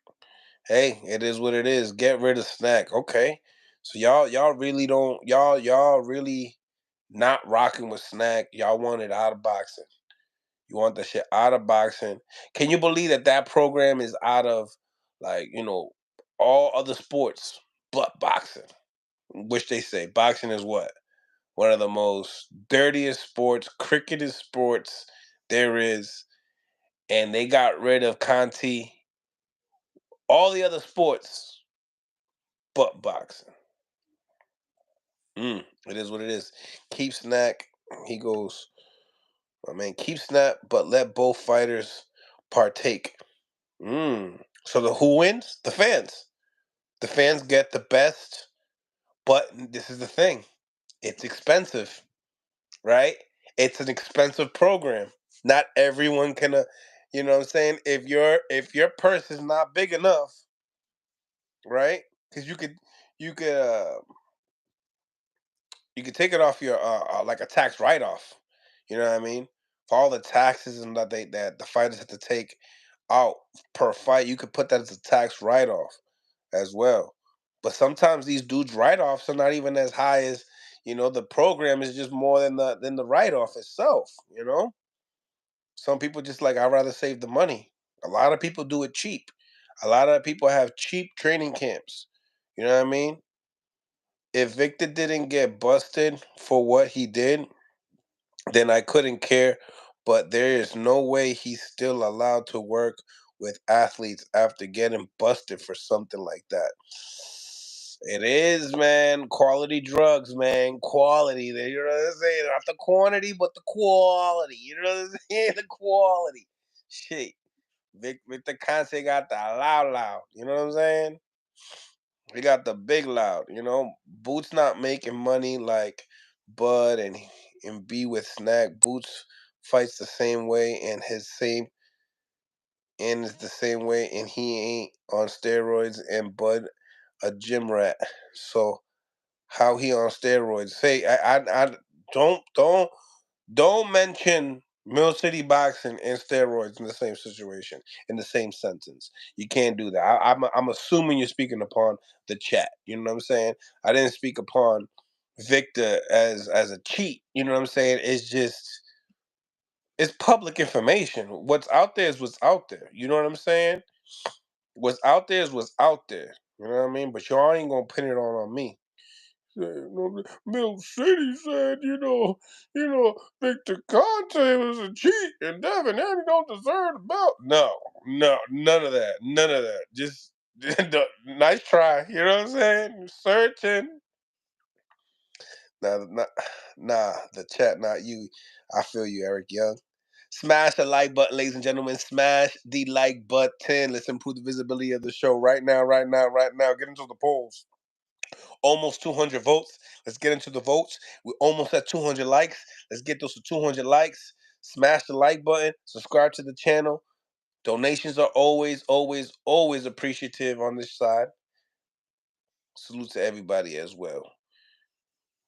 Hey, it is what it is. Get rid of Snack. Okay. So y'all really don't y'all really not rocking with Snack. Y'all want it out of boxing. You want the shit out of boxing. Can you believe that program is out of like, all other sports but boxing? Which they say boxing is what? One of the most dirtiest sports, cricketest sports there is. And they got rid of Conti, all the other sports but boxing. It is what it is. Keep Snack. He goes, my man, keep Snap, but let both fighters partake. So who wins? The fans. The fans get the best, but this is the thing. It's expensive, right? It's an expensive program. Not everyone can, you know what I'm saying? If your purse is not big enough, right? Because you could take it off your like a tax write off. You know what I mean? For all the taxes and that the fighters have to take out per fight, you could put that as a tax write off as well. But sometimes these dudes write offs are not even as high as the program is just more than the write off itself. Some people just like I'd rather save the money. A lot of people do it cheap. A lot of people have cheap training camps. You know what I mean? If Victor didn't get busted for what he did, then I couldn't care. But there is no way he's still allowed to work with athletes after getting busted for something like that. It is, man. Quality drugs, man. Quality. You know what I'm saying? Not the quantity, but the quality. You know what I'm saying? The quality. Shit. Victor Conte got the loud loud. You know what I'm saying? He got the big loud. You know, Boots not making money like Bud and B with Snack. Boots fights the same way and is the same way, and he ain't on steroids, and Bud a gym rat. So how he on steroids? Say, I don't mention Mill City Boxing and steroids in the same situation, in the same sentence. You can't do that. I'm assuming you're speaking upon the chat. You know what I'm saying? I didn't speak upon Victor as a cheat. You know what I'm saying? It's just it's public information. What's out there is what's out there. You know what I'm saying? What's out there is what's out there. You know what I mean? But y'all ain't gonna pin it on me. Mill City said, Victor Conte was a cheat and Devin Haney don't deserve the belt. No, no, none of that. None of that. Just nice try. You know what I'm saying? Searching. Nah, nah, the chat, not you. I feel you, Eric Young. Smash the like button, ladies and gentlemen. Smash the like button. Let's improve the visibility of the show right now, right now, right now. Get into the polls. Almost 200 votes. Let's get into the votes. We're almost at 200 likes. Let's get those to 200 likes. Smash the like button. Subscribe to the channel. Donations are always, always, always appreciative on this side. Salute to everybody as well.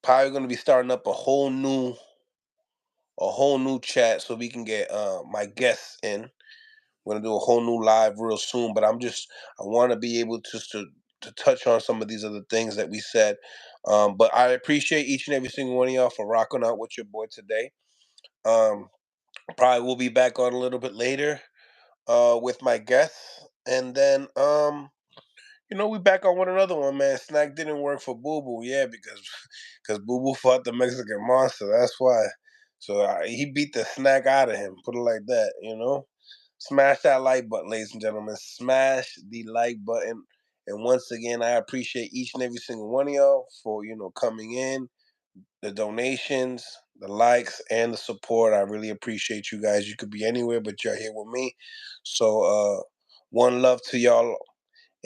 Probably going to be starting up a whole new chat so we can get my guests in. We're gonna do a whole new live real soon, but I want to be able to touch on some of these other things that we said. But I appreciate each and every single one of y'all for rocking out with your boy today. Probably will be back on a little bit later with my guests, and then we back on one another one, man. Snack didn't work for Boo Boo, yeah, because Boo Boo fought the Mexican monster. That's why. So he beat the snack out of him. Put it like that, you know. Smash that like button, ladies and gentlemen. Smash the like button. And once again, I appreciate each and every single one of y'all for coming in, the donations, the likes, and the support. I really appreciate you guys. You could be anywhere, but you're here with me. So one love to y'all.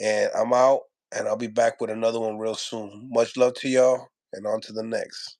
And I'm out, and I'll be back with another one real soon. Much love to y'all, and on to the next.